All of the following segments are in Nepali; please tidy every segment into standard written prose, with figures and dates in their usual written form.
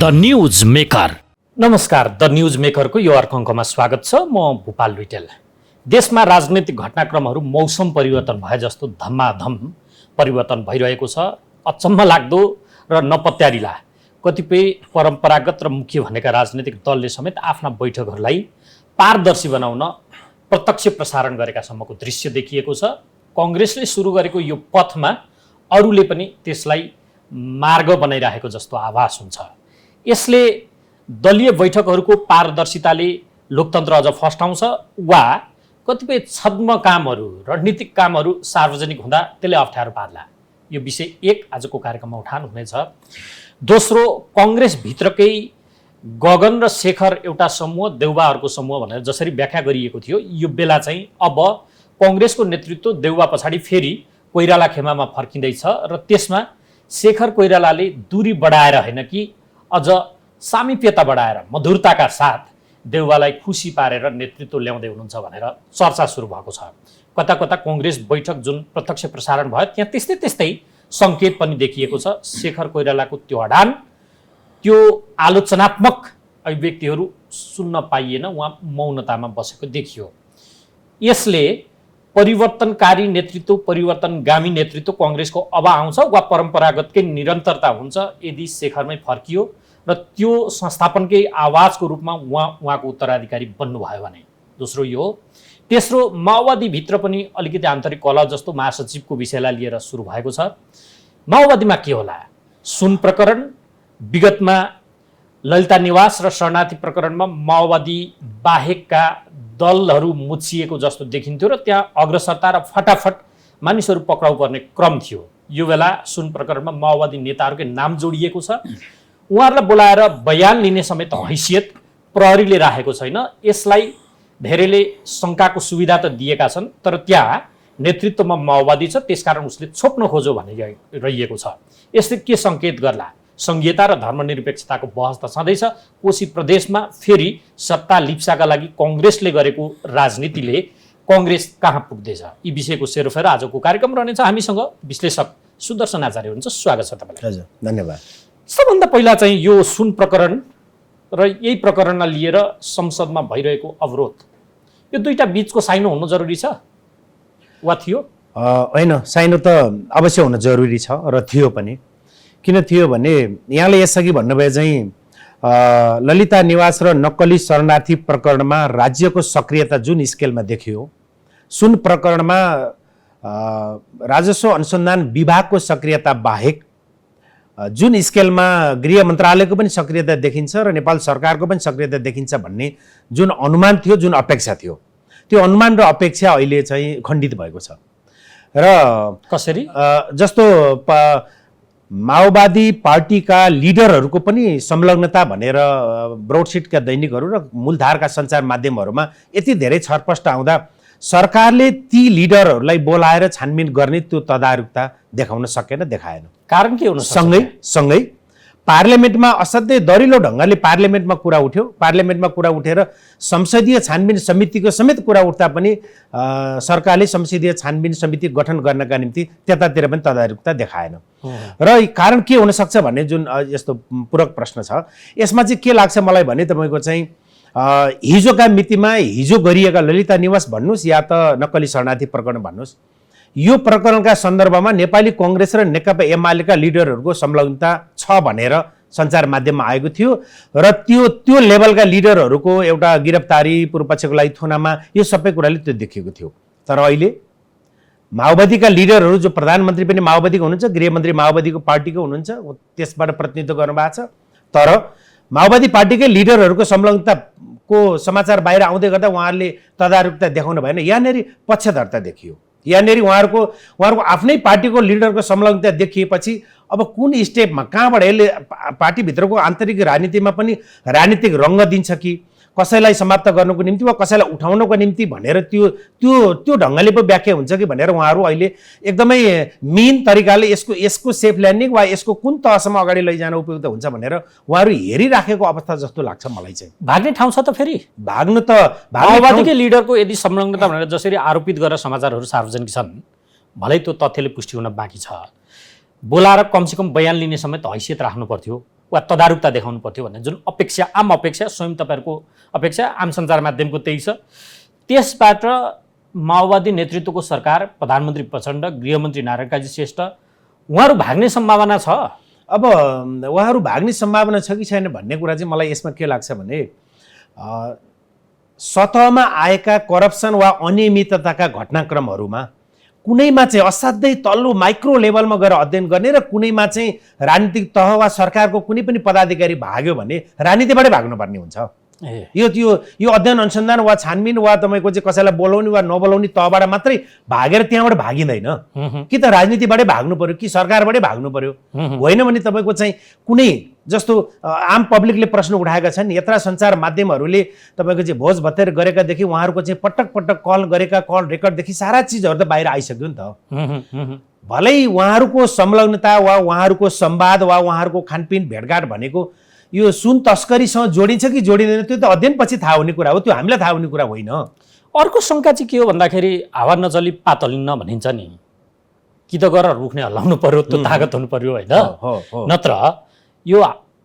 The news maker. नमस्कार, द न्यूज मेकरको यो अर्को अङ्कमा स्वागत छ। म भूपाल लुइटेल। देशमा राजनीतिक घटनाक्रमहरू मौसम परिवर्तन भए जस्तो धम्माधम परिवर्तन भइरहेको छ। अचम्म लाग्दो र नपत्यारिला कतिपय परम्परागत र मुख्य भनेका राजनीतिक दलले समेत आफ्ना बैठकहरूलाई पारदर्शी बनाउन प्रत्यक्ष प्रसारण गरेका सम्मको दृश्य देखिएको छ। कांग्रेसले सुरु गरेको यो पथमा अरूले पनि त्यसलाई मार्ग बनाइरहेको जस्तो आभास हुन्छ। यसले दलीय बैठकहरूको पारदर्शिताले लोकतन्त्र अझ फस्टाउँछ वा कतिपय छद्म कामहरू, रणनीतिक कामहरू सार्वजनिक हुँदा त्यसले अप्ठ्यारो पार्ला। यो विषय एक आजको कार्यक्रममा उठान हुनेछ। दोस्रो, कांग्रेसभित्रकै गगन र शेखर एउटा समूह, देउबा अर्को समूह भनेर जसरी व्याख्या गरिएको थियो, यो बेला चाहिँ अब कांग्रेसको नेतृत्व देउबा पछाडि फेरि कोइराला खेमामा फर्किँदैछ र त्यसमा शेखर कोइरालाले दूरी बढाएर होइन कि अझ सामिप्यता बढाएर मधुरताका साथ देउबालाई खुसी पारेर नेतृत्व ल्याउँदै हुनुहुन्छ भनेर चर्चा सुरु भएको छ। कता कता कांग्रेस बैठक जुन प्रत्यक्ष प्रसारण भयो त्यहाँ त्यस्तै त्यस्तै सङ्केत पनि देखिएको छ। शेखर कोइरालाको त्यो अडान, त्यो आलोचनात्मक अभिव्यक्तिहरू सुन्न पाइएन, उहाँ मौनतामा बसेको देखियो। यसले परिवर्तनकारी नेतृत्व, परिवर्तनगामी नेतृत्व कांग्रेसको अब आउँछ वा परम्परागतकै निरन्तरता हुन्छ यदि शेखरमै फर्कियो र त्यो संस्थापनकै आवाजको रूपमा उहाँको उत्तराधिकारी बन्नुभयो भने। दोस्रो यो हो। तेस्रो, माओवादीभित्र पनि अलिकति आन्तरिक कलह जस्तो महासचिवको विषयलाई लिएर सुरु भएको छ। माओवादीमा के होला? सुन प्रकरण, विगतमा ललिता निवास र शरणार्थी प्रकरणमा माओवादी बाहेकका दलहरू मुछिएको जस्तो देखिन्थ्यो र त्यहाँ अग्रसरता र फटाफट मानिसहरू पक्राउ पर्ने क्रम थियो। यो बेला सुन प्रकरणमा माओवादी नेताहरूकै नाम जोडिएको छ। उहाँहरूलाई बोलाएर बयान लिने समेत हैसियत प्रहरीले राखेको छैन। यसलाई धेरैले शङ्काको सुविधा त दिएका छन्, तर त्यहाँ नेतृत्वमा माओवादी छ, त्यसकारण उसले छोप्न खोज्यो भने रहिएको छ। यसले के सङ्केत गर्ला? संघीयता र धर्मनिरपेक्षताको बहस त छँदैछ। कोशी प्रदेशमा फेरि सत्ता लिप्साका लागि कांग्रेसले गरेको राजनीतिले कांग्रेस कहाँ पुग्दैछ? यी विषयको सेरोफेर आजको कार्यक्रम रहनेछ। हामीसँग विश्लेषक सुदर्शन आचार्य हुनुहुन्छ। स्वागत छ तपाईँलाई। हजुर, धन्यवाद। सबभन्दा पहिला चाहिँ यो सुन प्रकरण र यही प्रकरणलाई लिएर संसदमा भइरहेको अवरोध, यो दुईटा बीचको साइनो हुनु जरुरी छ वा थियो? होइन, साइनो त अवश्य हुन जरुरी छ र थियो पनि। किन थियो भने यहाँले यसअघि भन्नुभयो चाहिँ ललिता निवास र नक्कली शरणार्थी प्रकरणमा राज्यको सक्रियता जुन स्केलमा देखियो, सुन प्रकरणमा राजस्व अनुसन्धान विभागको सक्रियता बाहेक जुन स्केलमा गृह मन्त्रालयको पनि सक्रियता देखिन्छ र नेपाल सरकारको पनि सक्रियता देखिन्छ भन्ने जुन अनुमान थियो, जुन अपेक्षा थियो, त्यो अनुमान र अपेक्षा अहिले चाहिँ खण्डित भएको छ। र कसरी? जस्तो माओवादी पार्टीका लिडरहरूको पनि संलग्नता भनेर ब्रोडसिटका दैनिकहरू र मूलधारका सञ्चार माध्यमहरूमा यति धेरै छरपष्ट आउँदा सरकारले ती लिडरहरूलाई बोलाएर छानबिन गर्ने त्यो तदारुकता देखाउन सकेन, देखाएन। कारण के हुन सक्छ? सँगै पार्लियामेन्टमा असाध्यै दरिलो ढङ्गले पार्लियामेन्टमा कुरा उठ्यो। पार्लियामेन्टमा कुरा उठेर संसदीय छानबिन समितिको समेत कुरा उठ्दा पनि सरकारले संसदीय छानबिन समिति गठन गर्नका निम्ति त्यतातिर पनि तदारुकता देखाएन। र कारण के हुन सक्छ भन्ने जुन यस्तो पूरक प्रश्न छ, यसमा चाहिँ के लाग्छ मलाई भने तपाईँको चाहिँ हिजोका मितिमा हिजो गरिएका ललिता निवास भन्नुहोस् या त नक्कली शरणार्थी प्रकरण भन्नुहोस्, यो प्रकरणका सन्दर्भमा नेपाली कांग्रेस र नेकपा एमालेका लिडरहरूको संलग्नता छ भनेर सञ्चार माध्यममा आएको थियो र त्यो लेभलका लिडरहरूको एउटा गिरफ्तारी, पूर्वपक्षको लागि थुनामा, यो सबै कुराले त्यो देखिएको थियो। तर अहिले माओवादीका लिडरहरू, जो प्रधानमन्त्री पनि माओवादीको हुनुहुन्छ, गृहमन्त्री माओवादीको पार्टीको हुनुहुन्छ, त्यसबाट प्रतिनिधित्व गर्नुभएको छ, तर माओवादी पार्टीकै लिडरहरूको संलग्नताको समाचार बाहिर आउँदै गर्दा उहाँहरूले तदारुकता देखाउनु भएन। यहाँनिर पक्षधरता देखियो। यहाँनिर उहाँहरूको आफ्नै पार्टीको लिडरको संलग्नता देखिएपछि अब कुन स्टेपमा, कहाँबाट यसले पार्टीभित्रको आन्तरिक राजनीतिमा पनि राजनीतिक रङ्ग दिन्छ कि कसैलाई समाप्त गर्नको निम्ति वा कसैलाई उठाउनको निम्ति भनेर त्यो ढङ्गले पो व्याख्या हुन्छ कि भनेर उहाँहरू अहिले एकदमै मेन तरिकाले यसको सेफ ल्यान्डिङ वा यसको कुन तहसम्म अगाडि लैजान उपयुक्त हुन्छ भनेर उहाँहरू हेरिराखेको अवस्था जस्तो लाग्छ मलाई चाहिँ। भाग्ने ठाउँ छ त फेरि? भाग्नु त माओवादीकै लिडरको यदि संलग्नता भनेर जसरी आरोपित गरेर समाचारहरू सार्वजनिक छन्, भलै त्यो तथ्यले पुष्टि हुन बाँकी छ। बोलाएर कमसेकम बयान लिने समेत हैसियत राख्नु पर्थ्यो। वा तदारुकता देखाउनु पर्थ्यो भन्ने जुन अपेक्षा, आम अपेक्षा, स्वयं तपाईँहरूको अपेक्षा, आम सञ्चार माध्यमको त्यही छ। त्यसबाट माओवादी नेतृत्वको सरकार, प्रधानमन्त्री प्रचण्ड, गृहमन्त्री नारायण काजी श्रेष्ठ उहाँहरू भाग्ने सम्भावना छ? अब उहाँहरू भाग्ने सम्भावना छ कि छैन भन्ने कुरा चाहिँ मलाई यसमा के लाग्छ भने सतहमा आएका करप्सन वा अनियमितताका घटनाक्रमहरूमा कुनैमा चाहिँ असाध्यै तल्लो माइक्रो लेभलमा गएर अध्ययन गर्ने र कुनैमा चाहिँ राजनीतिक तह वा सरकारको कुनै पनि पदाधिकारी भाग्यो भने राजनीतिबाटै भाग्नुपर्ने हुन्छ। यो अध्ययन अनुसन्धान वा छानबिन वा तपाईँको चाहिँ कसैलाई बोलाउने वा नबोलाउने तहबाट मात्रै भागेर त्यहाँबाट भागिँदैन। कि त राजनीतिबाटै भाग्नु पर्यो कि सरकारबाटै भाग्नु पर्यो। होइन भने तपाईँको चाहिँ कुनै जस्तो आम पब्लिकले प्रश्न उठाएका छन्, यत्र सञ्चार माध्यमहरूले तपाईँको चाहिँ भोज भतेर गरेकादेखि उहाँहरूको चाहिँ पटक पटक कल गरेका कल रेकर्डदेखि सारा चिजहरू त बाहिर आइसक्यो नि त। भलै उहाँहरूको संलग्नता वा उहाँहरूको संवाद वा उहाँहरूको खानपिन भेटघाट भनेको यो सुन तस्करीसँग जोडिन्छ कि जोडिँदैन त्यो त अध्ययनपछि थाहा हुने कुरा हो, त्यो हामीलाई थाहा हुने कुरा होइन। अर्को शङ्का चाहिँ के हो भन्दाखेरि हावा नचली पात हल्लिन्न भनिन्छ नि, कि त गरेर रुख्ने हल्लाउनु पर्यो, त्यो तागत हुनु पर्यो होइन, नत्र यो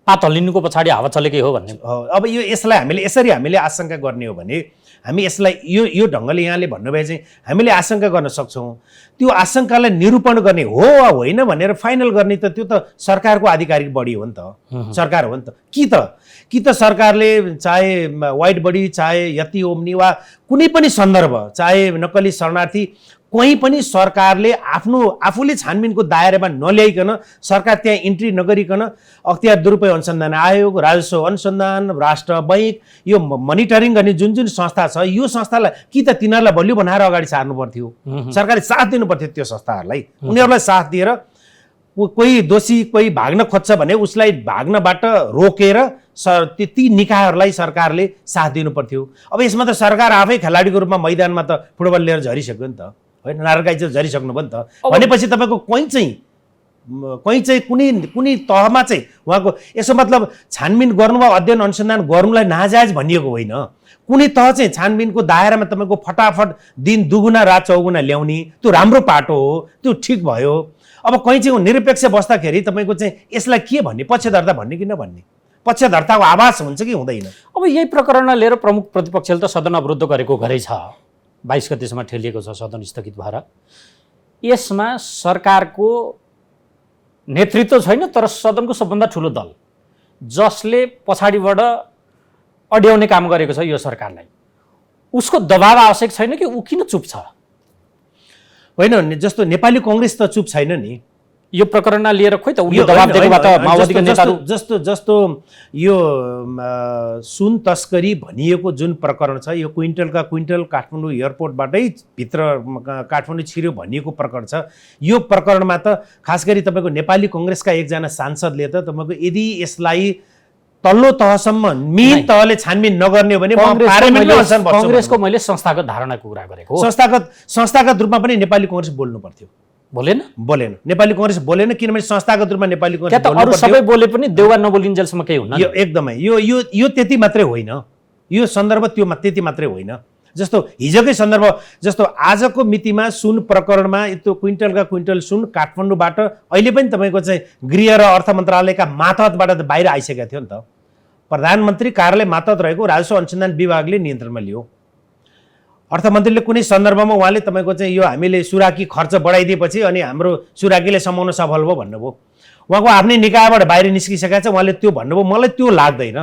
पात हल्लिनुको पछाडि हावा चलेकै हो भन्ने। अब यसलाई हामीले आशंका गर्ने हो भने हामी यसलाई यो ढङ्गले यहाँले भन्नुभए चाहिँ हामीले आशंका गर्न सक्छौँ। त्यो आशंकालाई निरूपण गर्ने हो वा होइन भनेर फाइनल गर्ने त त्यो त सरकारको आधिकारिक बडी हो नि त, सरकार हो नि त। कि त सरकारले चाहे वाइट बडी, चाहे यति ओम्नी वा कुनै पनि सन्दर्भ, चाहे नक्कली शरणार्थी, कहीँ पनि सरकारले आफूले छानबिनको दायरामा नल्याइकन, सरकार त्यहाँ इन्ट्री नगरिकन अख्तियार दुरुपयोग अनुसन्धान आयोग, राजस्व अनुसन्धान, राष्ट्र बैङ्क, यो मोनिटरिङ गर्ने जुन जुन संस्था छ, यो संस्थालाई कि त तिनीहरूलाई बलियो बनाएर अगाडि सार्नु पर्थ्यो। सरकारले साथ दिनु पर्थ्यो त्यो संस्थाहरूलाई। उनीहरूलाई साथ दिएर कोही दोषी कोही भाग्न खोज्छ भने उसलाई भाग्नबाट रोकेर ती निकायहरूलाई सरकारले साथ दिनु पर्थ्यो। अब यसमा त सरकार आफै खेलाडीको रूपमा मैदानमा त फुटबल लिएर झरिसक्यो नि त, होइन, नारायण चाहिँ झरिसक्नु भयो नि त। भनेपछि तपाईँको कहीँ चाहिँ कुनै तहमा चाहिँ उहाँको यसो मतलब छानबिन गर्नु वा अध्ययन अनुसन्धान गर्नुलाई नाजायज भनिएको होइन। कुनै तह चाहिँ छानबिनको दायरामा तपाईँको फटाफट दिन दुगुना रात चौगुना ल्याउने, त्यो राम्रो पाटो हो, त्यो ठिक भयो। अब कहीँ चाहिँ निरपेक्ष बस्दाखेरि तपाईँको चाहिँ यसलाई के भन्ने, पक्षधरता भन्ने कि नभन्ने, पक्षधरताको आभास हुन्छ कि हुँदैन। अब यही प्रकरणलाई लिएर प्रमुख प्रतिपक्षले त सदन अवरुद्ध गरेको घरै छ, 22 गतेसम्म ठेलिएको छ सदन स्थगित भएर। यसमा सरकारको नेतृत्व छैन, तर सदनको सबभन्दा ठुलो दल जसले पछाडिबाट अड्याउने काम गरेको छ यो सरकारलाई, उसको दबाव आवश्यक छैन कि ऊ किन चुप छ? होइन, जस्तो नेपाली कङ्ग्रेस त चुप छैन नि यो प्रकरणलाई लिएर। खोइ त उयो दबाब दिएकोबाट माओवादीका नेताहरू जस्तो यो सुन तस्करी भनिएको जुन प्रकरण छ, यो क्विन्टलका क्विन्टल काठमाडौँ एयरपोर्टबाटै भित्र काठमाडौँ छिर्यो भनिएको प्रकरण छ। यो प्रकरणमा त खास गरी तपाईँको नेपाली कङ्ग्रेसका एकजना सांसदले त तपाईँको यदि यसलाई तल्लो तहसम्म मेन तहले छानबिन नगर्ने हो भने कङ्ग्रेसको मैले संस्थागत धारणाको कुरा गरेको। संस्थागत रूपमा पनि नेपाली कङ्ग्रेस बोल्नु पर्थ्यो, बोलेन। नेपाली कङ्ग्रेस बोलेन, किनभने संस्थागत रूपमा नेपाली कङ्ग्रेस अरू सबै बोले पनि देउवा नबोलिन्जेलसम्म केही हुन्न। यो एकदमै यो त्यति मात्रै होइन, यो सन्दर्भ त्यति मात्रै होइन। जस्तो हिजोकै सन्दर्भ, जस्तो आजको मितिमा सुन प्रकरणमा त्यो क्विन्टलका क्विन्टल सुन काठमाडौँबाट अहिले पनि तपाईँको चाहिँ गृह र अर्थ मन्त्रालयका मातहतबाट त बाहिर आइसकेको थियो नि त। प्रधानमन्त्री कार्यालय मातहत रहेको राजस्व अनुसन्धान विभागले नियन्त्रणमा लियो। अर्थमन्त्रीले कुनै सन्दर्भमा उहाँले तपाईँको चाहिँ यो हामीले सुराकी खर्च बढाइदिएपछि अनि हाम्रो सुराकीले समाउन सफल भयो भन्नुभयो। उहाँको आफ्नै निकायबाट बाहिर निस्किसकेको छ, उहाँले त्यो भन्नुभयो। मलाई त्यो लाग्दैन।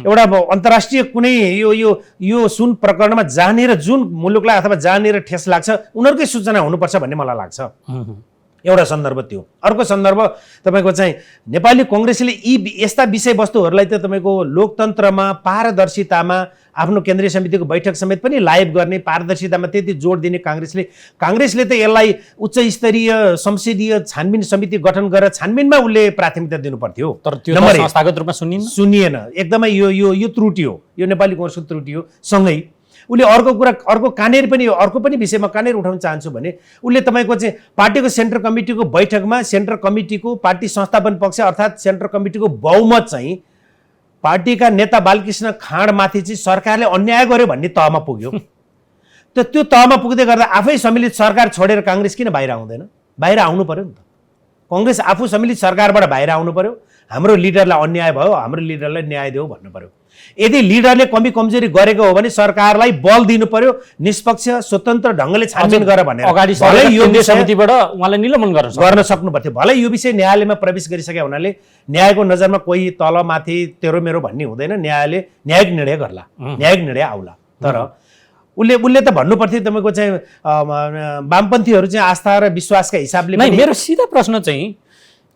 एउटा अन्तर्राष्ट्रिय कुनै यो सुन प्रकरणमा जहाँनिर जुन मुलुकलाई अथवा जहाँनिर ठेस लाग्छ उनीहरूकै सूचना हुनुपर्छ भन्ने मलाई लाग्छ। एउटा सन्दर्भ त्यो। अर्को सन्दर्भ तपाईँको चाहिँ नेपाली कङ्ग्रेसले यस्ता विषयवस्तुहरूलाई त तपाईँको लोकतन्त्रमा पारदर्शितामा आफ्नो केन्द्रीय समितिको बैठक समेत पनि लाइभ गर्ने, पारदर्शितामा त्यति जोड दिने काङ्ग्रेसले त यसलाई उच्च स्तरीय संसदीय छानबिन समिति गठन गरेर छानबिनमा उसले प्राथमिकता दिनु पर्थ्यो, तर त्यो संस्थागत रूपमा सुनिएन। एकदमै यो त्रुटि हो, यो नेपाली कङ्ग्रेसको त्रुटि हो। सँगै उसले अर्को अर्को पनि विषयमा कहाँनिर उठाउन चाहन्छु भने उसले तपाईँको चाहिँ पार्टीको सेन्ट्रल कमिटीको बैठकमा सेन्ट्रल कमिटीको पार्टी संस्थापन पक्ष अर्थात् सेन्ट्रल कमिटीको बहुमत चाहिँ पार्टीका नेता बालकृष्ण खाँडमाथि चाहिँ सरकारले अन्याय गर्यो भन्ने तहमा पुग्यो। त त्यो तहमा पुग्दै गर्दा आफै सम्मिलित सरकार छोडेर काङ्ग्रेस किन बाहिर आउँदैन? बाहिर आउनु पर्यो नि त। कङ्ग्रेस आफू सम्मिलित सरकारबाट बाहिर आउनु पर्यो, हाम्रो लिडरलाई अन्याय भयो, हाम्रो लिडरलाई न्याय देऊ भन्नु पर्यो। यदि लिडरले कमी कमजोरी गरेको हो भने सरकारलाई बल दिनु पर्यो, निष्पक्ष स्वतन्त्र ढङ्गले छानबिन गर भनेर। अगाडि भलै यो केन्द्रीय विषय समितिबाट उहाँले निलम्बन गर्न सक्नु पर्थ्यो। भलै यो विषय न्यायालयमा प्रवेश गरिसके हुनाले न्यायको नजरमा कोही तल माथि तेरो मेरो भन्ने हुँदैन, न्यायालय न्यायिक निर्णय गर्ला, न्यायिक निर्णय आउला। तर उसले त भन्नु पर्थ्यो तपाईँको चाहिँ वामपन्थीहरू चाहिँ आस्था र विश्वासका हिसाबले। मेरो सिधा प्रश्न चाहिँ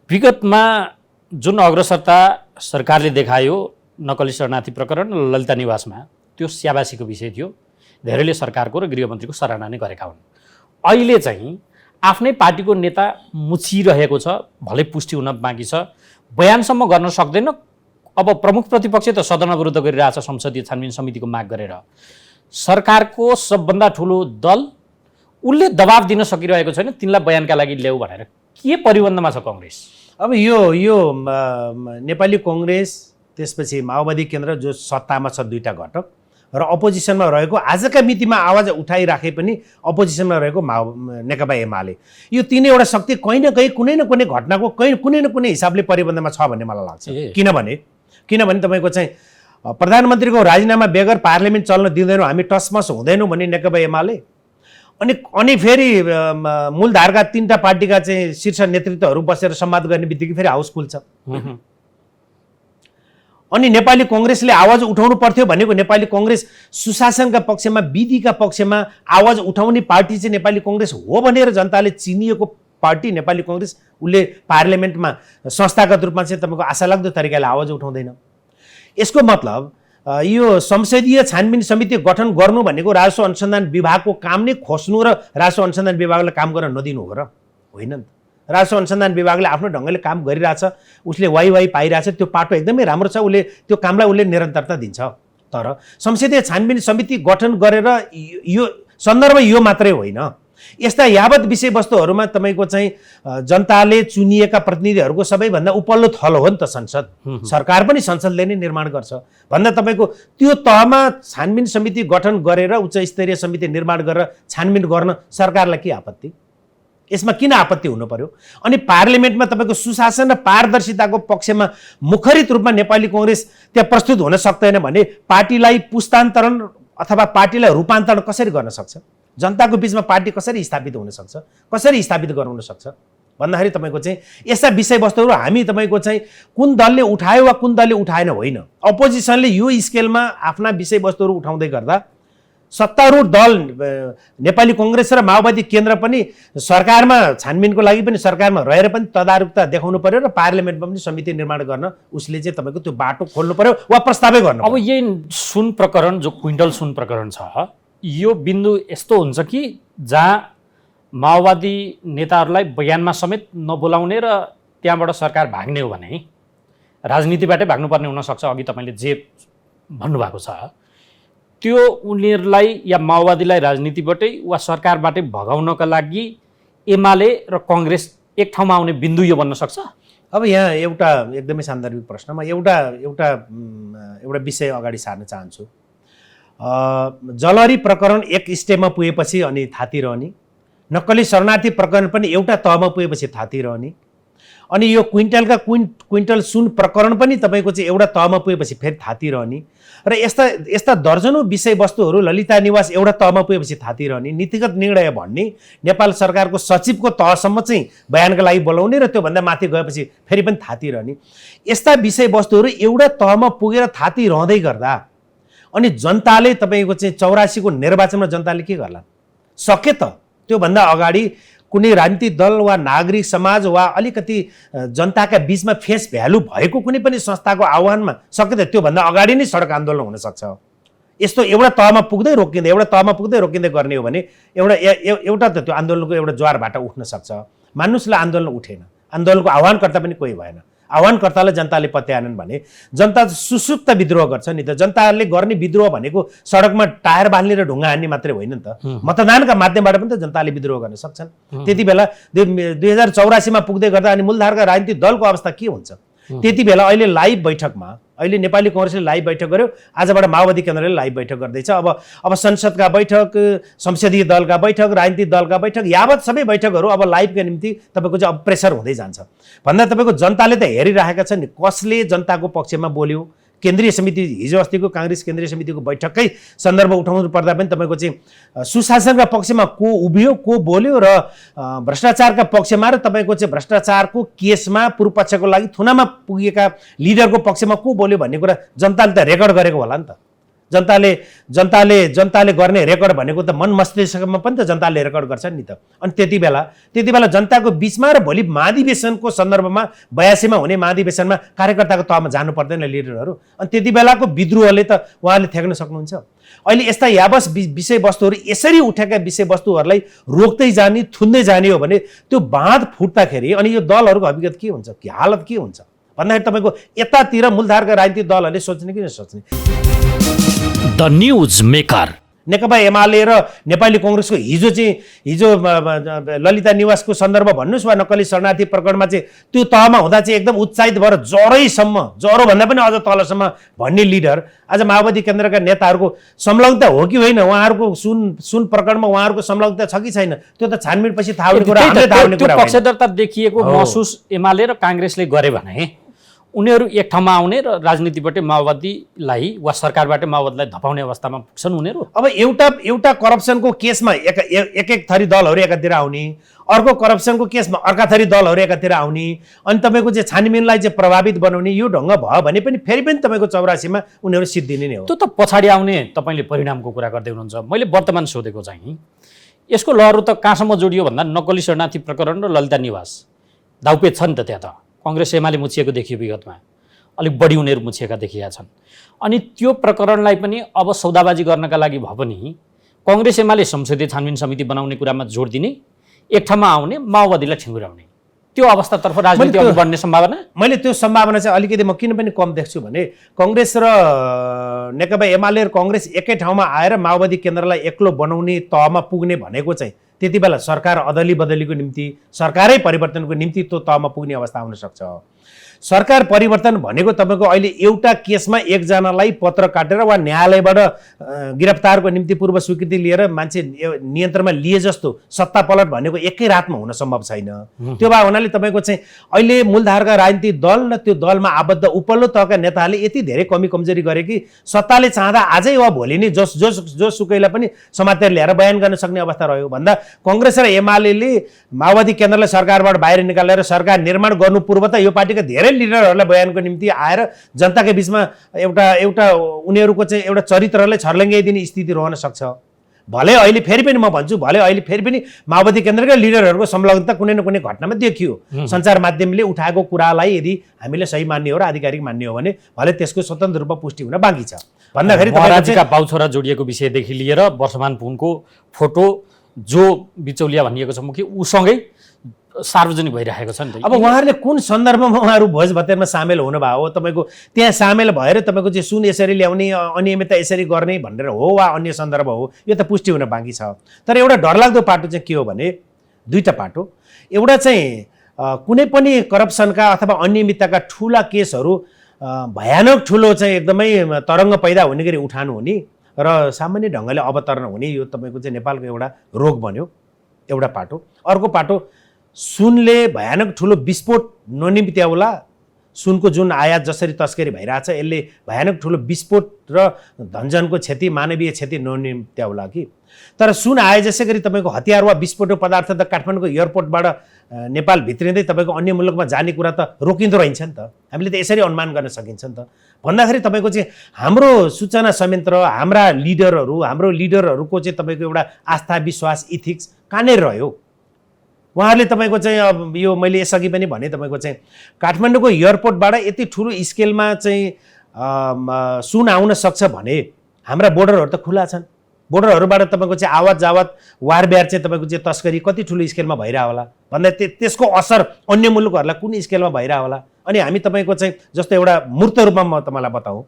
विगतमा जुन अग्रसरता सरकारले देखायो नक्कली शरणार्थी प्रकरण ललिता निवासमा, त्यो स्याबासीको विषय थियो, धेरैले सरकारको र गृहमन्त्रीको सराहना नै गरेका हुन्। अहिले चाहिँ आफ्नै पार्टीको नेता मुछिरहेको छ, भलै पुष्टि हुन बाँकी छ, बयानसम्म गर्न सक्दैन। अब प्रमुख प्रतिपक्ष त सदन अवरुद्ध गरिरहेछ संसदीय छानबिन समितिको माग गरेर। सरकारको सबभन्दा ठुलो दल उसले दबाब दिन सकिरहेको छैन तिनलाई बयानका लागि ल्याऊ भनेर। के परिबन्धमा छ कङ्ग्रेस? अब यो नेपाली कङ्ग्रेस, त्यसपछि माओवादी केन्द्र जो सत्तामा छ दुईटा घटक र अपोजिसनमा रहेको, आजका मितिमा आवाज उठाइराखे पनि अपोजिसनमा रहेको नेकपा एमाले, यो तीनैवटा शक्ति कहीँ न कहीँ कुनै न कुनै घटनाको कुनै न कुनै हिसाबले परिबन्धमा छ भन्ने मलाई लाग्छ। किनभने तपाईँको चाहिँ प्रधानमन्त्रीको राजीनामा बेगर पार्लियामेन्ट चल्न दिँदैनौँ, हामी टसमस हुँदैनौँ भन्ने नेकपा एमाले, अनि फेरि मूलधारका तीनटा पार्टीका चाहिँ शीर्ष नेतृत्वहरू बसेर संवाद गर्ने बित्तिकै फेरि हाउस खुल्छ। अनि नेपाली कङ्ग्रेसले आवाज उठाउनु पर्थ्यो भनेको, नेपाली कङ्ग्रेस सुशासनका पक्षमा, विधिका पक्षमा आवाज उठाउने पार्टी चाहिँ नेपाली कङ्ग्रेस हो भनेर जनताले चिनिएको पार्टी नेपाली कङ्ग्रेस, उसले पार्लियामेन्टमा संस्थागत रूपमा चाहिँ तपाईँको आशालाग्दो तरिकाले आवाज उठाउँदैन। यसको मतलब यो संसदीय छानबिन समिति गठन गर्नु भनेको राजस्व अनुसन्धान विभागको काम नै खोज्नु र राजस्व अनुसन्धान विभागलाई काम गर्न नदिनु हो र? होइन नि त। राजस्व अनुसन्धान विभागले आफ्नो ढङ्गले काम गरिरहेछ, उसले वाइ पाइरहेछ, त्यो पाटो एकदमै राम्रो छ, उसले त्यो कामलाई उसले निरन्तरता दिन्छ। तर संसदीय छानबिन समिति गठन गरेर यो सन्दर्भ यो मात्रै होइन, यस्ता यावत विषयवस्तुहरूमा तपाईँको चाहिँ जनताले चुनिएका प्रतिनिधिहरूको सबैभन्दा उपल्लो थलो हो नि त संसद। सरकार पनि संसदले नै निर्माण गर्छ भन्दा तपाईँको त्यो तहमा छानबिन समिति गठन गरेर उच्च स्तरीय समिति निर्माण गरेर छानबिन गर्न सरकारलाई के आपत्ति? यसमा किन आपत्ति हुनु पर्यो? अनि पार्लियामेन्टमा तपाईँको सुशासन र पारदर्शिताको पक्षमा मुखरित रूपमा नेपाली कङ्ग्रेस त्यहाँ प्रस्तुत हुन सक्दैन भने पार्टीलाई पुस्तान्तरण अथवा पार्टीलाई रूपान्तरण कसरी गर्न सक्छ? जनताको बिचमा पार्टी कसरी स्थापित हुन सक्छ, कसरी स्थापित गराउन सक्छ भन्दाखेरि तपाईँको चाहिँ यस्ता विषयवस्तुहरू हामी तपाईँको चाहिँ कुन दलले उठायो वा कुन दलले उठाएन होइन, अपोजिसनले यो स्केलमा आफ्ना विषयवस्तुहरू उठाउँदै गर्दा सत्तारूढ दल नेपाली कङ्ग्रेस र माओवादी केन्द्र पनि सरकारमा छानबिनको लागि पनि सरकारमा रहेर पनि तदारुकता देखाउनु पर्यो र पार्लियामेन्टमा पनि समिति निर्माण गर्न उसले चाहिँ तपाईँको त्यो बाटो खोल्नु पर्यो वा प्रस्तावै गर्नु। अब यही सुन प्रकरण, जो क्विन्टल सुन प्रकरण छ, यो बिन्दु यस्तो हुन्छ कि जहाँ माओवादी नेताहरूलाई बयानमा समेत नबोलाउने र त्यहाँबाट सरकार भाग्ने हो भने राजनीतिबाटै भाग्नुपर्ने हुनसक्छ। अघि तपाईँले जे भन्नुभएको छ त्यो उनीहरूलाई या माओवादीलाई राजनीतिबाटै वा सरकारबाटै भगाउनका लागि एमाले र कङ्ग्रेस एक ठाउँमा आउने बिन्दु यो बन्न सक्छ। अब यहाँ एउटा एकदमै सान्दर्भिक प्रश्नमा एउटा विषय अगाडि सार्न चाहन्छु। जलहरी प्रकरण एक स्टेपमा पुगेपछि अनि थातिरहने, नक्कली शरणार्थी प्रकरण पनि एउटा तहमा पुगेपछि थातिरहने, अनि यो क्विन्टल सुन प्रकरण पनि तपाईँको चाहिँ एउटा तहमा पुगेपछि फेरि थातिरहने र यस्ता दर्जनौँ विषयवस्तुहरू ललिता निवास एउटा तहमा पुगेपछि थातिरहने, नीतिगत निर्णय भन्ने नेपाल सरकारको सचिवको तहसम्म चाहिँ बयानका लागि बोलाउने र त्योभन्दा माथि गएपछि फेरि पनि थातिरहने, यस्ता विषयवस्तुहरू एउटा तहमा पुगेर थातिरहँदै गर्दा अनि जनताले तपाईँको चाहिँ 84 को निर्वाचनमा जनताले के गर्ला? सके त त्योभन्दा अगाडि कुनै राजनीतिक दल वा नागरिक समाज वा अलिकति जनताका बिचमा फेस भ्यालु भएको कुनै पनि संस्थाको आह्वानमा सके त त्योभन्दा अगाडि नै सडक आन्दोलन हुनसक्छ। यस्तो एउटा तहमा पुग्दै रोकिँदै गर्ने हो भने एउटा त त्यो आन्दोलनको एउटा ज्वारबाट उठ्न सक्छ। मान्नुस् ल आन्दोलन उठेन, आन्दोलनको आह्वानकर्ता पनि कोही भएन, आह्वानकर्तालाई जनताले पत्याएनन् भने जनता सुसुप्त विद्रोह गर्छ नि त। जनताले गर्ने विद्रोह भनेको सडकमा टायर बाल्ने र ढुङ्गा हान्ने मात्रै होइन नि त, मतदानका माध्यमबाट पनि त जनताले विद्रोह गर्न सक्छन्। त्यति बेला 2084 मा पुग्दै गर्दा अनि मूलधारका राजनीतिक दलको अवस्था के हुन्छ? त्यति बेला अहिले लाइभ बैठकमा अहिले नेपाली कांग्रेसले लाइभ बैठक गर्यो, आजबाट माओवादी केन्द्रले लाइभ बैठक गर्दैछ। अब संसदका बैठक, संसदीय दलका बैठक, राजनीतिक दलका बैठक, यावत सबै बैठकहरू अब लाइभका निम्ति तपाईँको चाहिँ अब प्रेसर हुँदै जान्छ भन्दा तपाईँको जनताले त हेरिरहेका छन् कसले जनताको पक्षमा बोल्यो। केन्द्रीय समिति हिजो अस्तिको कांग्रेस केन्द्रीय समितिको बैठककै सन्दर्भ उठाउनु पर्दा पनि तपाईँको चाहिँ सुशासनका पक्षमा को उभियो, को बोल्यो र भ्रष्टाचारका पक्षमा र तपाईँको चाहिँ भ्रष्टाचारको केसमा पूर्वपक्षको लागि थुनामा पुगेका लिडरको पक्षमा को बोल्यो भन्ने कुरा जनताले त रेकर्ड गरेको होला नि त। जनताले गर्ने रेकर्ड भनेको त मन मस्तिष्कमा पनि त जनताले रेकर्ड गर्छन् नि त। अनि त्यति बेला जनताको बिचमा र भोलि महाधिवेशनको सन्दर्भमा 82मा हुने महाधिवेशनमा कार्यकर्ताको तहमा जानु पर्दैन लिडरहरू। अनि त्यति बेलाको विद्रोहले त उहाँले थ्याक्न सक्नुहुन्छ। अहिले यस्ता यावस विषयवस्तुहरू यसरी उठेका विषयवस्तुहरूलाई रोक्दै जाने, थुन्दै जाने हो भने त्यो बाँध फुट्दाखेरि अनि यो दलहरूको हकीकत के हुन्छ, के हालत के हुन्छ भन्दाखेरि तपाईँको यतातिर मूलधारका राजनीतिक दलहरूले सोच्ने कि नसोच्ने। द न्यूज मेकर नेकपा एमाले र नेपाली कांग्रेसको हिजो ललिता निवासको सन्दर्भ भन्नुहोस् वा नक्कली शरणार्थी प्रकरणमा चाहिँ त्यो तहमा हुँदा चाहिँ एकदम उत्साहित भएर ज्वरोभन्दा पनि अझ तलसम्म भन्ने लिडर आज माओवादी केन्द्रका नेताहरूको संलग्नता हो कि होइन, उहाँहरूको सुन प्रकरणमा उहाँहरूको संलग्नता छ कि छैन, त्यो त छानबिनपछि थाहा हुने कुरा, हामीले थाहा हुने कुरा होइन। पक्षधरता देखिएको महसुस एमाले र कांग्रेसले गरे भने उनीहरू एक ठाउँमा आउने र राजनीतिबाट माओवादीलाई वा सरकारबाट माओवादीलाई धपाउने अवस्थामा पुग्छन् उनीहरू। अब एउटा करप्सनको केसमा एक थरी दलहरू एकातिर आउने, अर्को करप्सनको केसमा अर्का थरी दलहरू एकातिर आउने, अनि तपाईँको चाहिँ छानबिनलाई चाहिँ प्रभावित बनाउने यो ढङ्ग भयो भने पनि फेरि पनि तपाईँको 84मा उनीहरू सिद्धिने नै हो। त्यो त पछाडि आउने तपाईँले परिणामको कुरा गर्दै हुनुहुन्छ। मैले वर्तमान सोधेको चाहिँ यसको लहरो त कहाँसम्म जोडियो भन्दा नक्कली शरणार्थी प्रकरण र ललिता निवास दाउपेच छ नि त। त्यहाँ त कांग्रेस एमाले मुछिएको देखियो, विगतमा अलिक बढी उनीहरू मुछिएका देखिएका छन्। अनि त्यो प्रकरणलाई पनि अब सौदाबाजी गर्नका लागि भए पनि कांग्रेस एमाले संसदीय छानबिन समिति बनाउने कुरामा जोड दिने, एक ठाउँमा आउने, माओवादीलाई ठिङ्गुराउने, त्यो अवस्थातर्फ राजनीति अघि बढ्ने सम्भावना। मैले त्यो सम्भावना चाहिँ अलिकति म किन पनि कम देख्छु भने कांग्रेस र नेकपा एमाले र कांग्रेस एकै ठाउँमा आएर माओवादी केन्द्रलाई एक्लो बनाउने तहमा पुग्ने भनेको चाहिँ त्यति बेला सरकार अदली बदलीको निम्ति, सरकारै परिवर्तनको निम्ति त्यो तहमा पुग्ने अवस्था आउन सक्छ। सरकार परिवर्तन भनेको तपाईँको अहिले एउटा केसमा एकजनालाई पत्र काटेर वा न्यायालयबाट गिरफ्तारको निम्ति पूर्व स्वीकृति लिएर मान्छे नियन्त्रणमा लिए जस्तो सत्ता पलट भनेको एकै रातमा हुन सम्भव छैन। त्यो भए हुनाले तपाईँको चाहिँ अहिले मूलधारका राजनीतिक दल र त्यो दलमा आबद्ध उपल्लो तहका नेताहरूले यति धेरै कमजोरी गरे कि सत्ताले चाहँदा आजै वा भोलि नै जोसुकैलाई पनि समातेर ल्याएर बयान गर्न सक्ने अवस्था रह्यो भन्दा कांग्रेस र एमाले माओवादी केन्द्रलाई सरकारबाट बाहिर निकालेर सरकार निर्माण गर्नु पूर्व त यो पार्टीका धेरै लिडरहरूलाई बयानको निम्ति आएर जनताकै बिचमा एउटा उनीहरूको चाहिँ एउटा चरित्रलाई छर्लङ्गाइदिने स्थिति रहन सक्छ। भले अहिले फेरि पनि म भन्छु, भले अहिले फेरि पनि माओवादी केन्द्रका लिडरहरूको संलग्नता कुनै न कुनै घटनामा देखियो। सञ्चार माध्यमले उठाएको कुरालाई यदि हामीले सही मान्ने हो र आधिकारिक मान्ने हो भने भले त्यसको स्वतन्त्र रूपमा पुष्टि हुन बाँकी छ। भन्दाखेरि महाराजका बाउछोरा जोडिएको विषयदेखि लिएर वर्षमान पुनको फोटो जो बिचौलिया भनिएको छ मुखी उसँगै सार्वजनिक भइरहेको छ नि त। अब उहाँहरूले कुन सन्दर्भमा उहाँहरू भोज भतेरमा सामेल हुनुभयो हो, तपाईँको त्यहाँ सामेल भएर तपाईँको चाहिँ सुन यसरी ल्याउने, अनियमितता यसरी गर्ने भनेर हो वा अन्य सन्दर्भ हो, यो त पुष्टि हुन बाँकी छ। तर एउटा डरलाग्दो पाटो चाहिँ के हो भने दुईटा पाटो, एउटा चाहिँ कुनै पनि करप्सनका अथवा अनियमितताका ठुला केसहरू भयानक ठुलो चाहिँ एकदमै तरङ्ग पैदा हुने गरी उठान हुने र सामान्य ढङ्गले अवतरण हुने, यो तपाईँको चाहिँ नेपालको एउटा रोग बन्यो, एउटा पाटो। अर्को पाटो सुनले भयानक ठुलो विस्फोट ननिम्त्याउला, सुनको जुन आयात जसरी तस्करी भइरहेछ यसले भयानक ठुलो विस्फोट र धनजनको क्षति, मानवीय क्षति ननिम्त्याउला कि। तर सुन आए जसै गरी तपाईँको हतियार वा विस्फोटक पदार्थ त काठमाडौँको एयरपोर्टबाट नेपाल भित्रिँदै तपाईँको अन्य मुलुकमा जाने कुरा त रोकिँदो रहन्छ नि त। हामीले त यसरी अनुमान गर्न सकिन्छ नि त। भन्दाखेरि तपाईँको चाहिँ हाम्रो सूचना संयन्त्र, हाम्रा लिडरहरूको चाहिँ तपाईँको एउटा आस्था, विश्वास, इथिक्स कहाँनिर रह्यो? उहाँहरूले तपाईँको चाहिँ अब यो मैले यसअघि पनि भने तपाईँको चाहिँ काठमाडौँको एयरपोर्टबाट यति ठुलो स्केलमा चाहिँ सुन आउन सक्छ भने हाम्रा बोर्डरहरू त खुला छन्। बोर्डरहरूबाट तपाईँको चाहिँ आवत जावत वारब्यार चाहिँ तपाईँको चाहिँ तस्करी कति ठुलो स्केलमा भइरह होला भन्दा त्यसको असर अन्य मुलुकहरूलाई कुन स्केलमा भइरह होला। अनि हामी तपाईँको चाहिँ जस्तो एउटा मूर्त रूपमा म तपाईँलाई बताऊँ,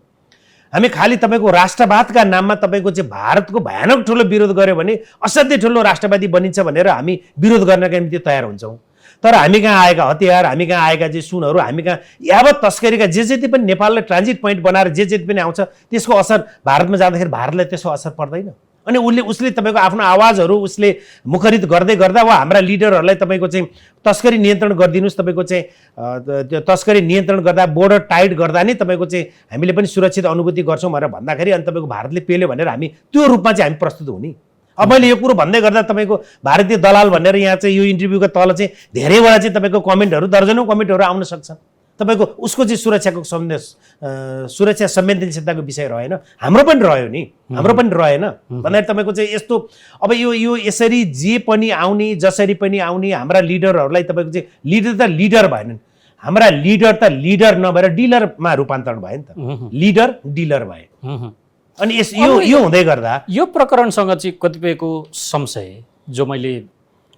हामी खालि तपाईँको राष्ट्रवादका नाममा तपाईँको चाहिँ भारतको भयानक ठुलो विरोध गर्यो भने असाध्यै ठुलो राष्ट्रवादी बनिन्छ भनेर हामी विरोध गर्नका निम्ति तयार हुन्छौँ। तर हामी कहाँ आएका हतियार, हामी कहाँ आएका चाहिँ सुनहरू, हामी कहाँ यावत तस्करीका जे जति पनि नेपाललाई ट्रान्जिट पोइन्ट बनाएर जे जति पनि आउँछ त्यसको असर भारतमा जाँदाखेरि भारतलाई त्यसको असर पर्दैन। अनि उसले तपाईँको आफ्नो आवाजहरू उसले मुखरित गर्दै गर्दा वा हाम्रा लिडरहरूलाई तपाईँको चाहिँ तस्करी नियन्त्रण गरिदिनुहोस्, तपाईँको चाहिँ त्यो तस्करी नियन्त्रण गर्दा बोर्डर टाइट गर्दा नै तपाईँको चाहिँ हामीले पनि सुरक्षित अनुभूति गर्छौँ भनेर भन्दाखेरि अनि तपाईँको भारतले पेल्यो भनेर हामी त्यो रूपमा चाहिँ हामी प्रस्तुत हुने। अब मैले यो कुरो भन्दै गर्दा तपाईँको भारतीय दलाल भनेर यहाँ चाहिँ यो इन्टरभ्यूको तल चाहिँ धेरैवटा चाहिँ तपाईँको कमेन्टहरू दर्जनौँ कमेन्टहरू आउन सक्छन्। तपाईँको उसको चाहिँ सुरक्षा संवेदनशीलताको विषय रहेन, हाम्रो पनि रह्यो नि, हाम्रो पनि रहेन भन्दाखेरि तपाईँको चाहिँ यस्तो अब यो यसरी जे पनि आउने जसरी पनि आउने हाम्रा लिडरहरूलाई तपाईँको चाहिँ लिडर त लिडर भएनन्, हाम्रा लिडर त लिडर नभएर डिलरमा रूपान्तरण भयो नि त, लिडर डिलर भए। अनि यो हुँदै गर्दा यो प्रकरणसँग चाहिँ कतिपयको संशय जो मैले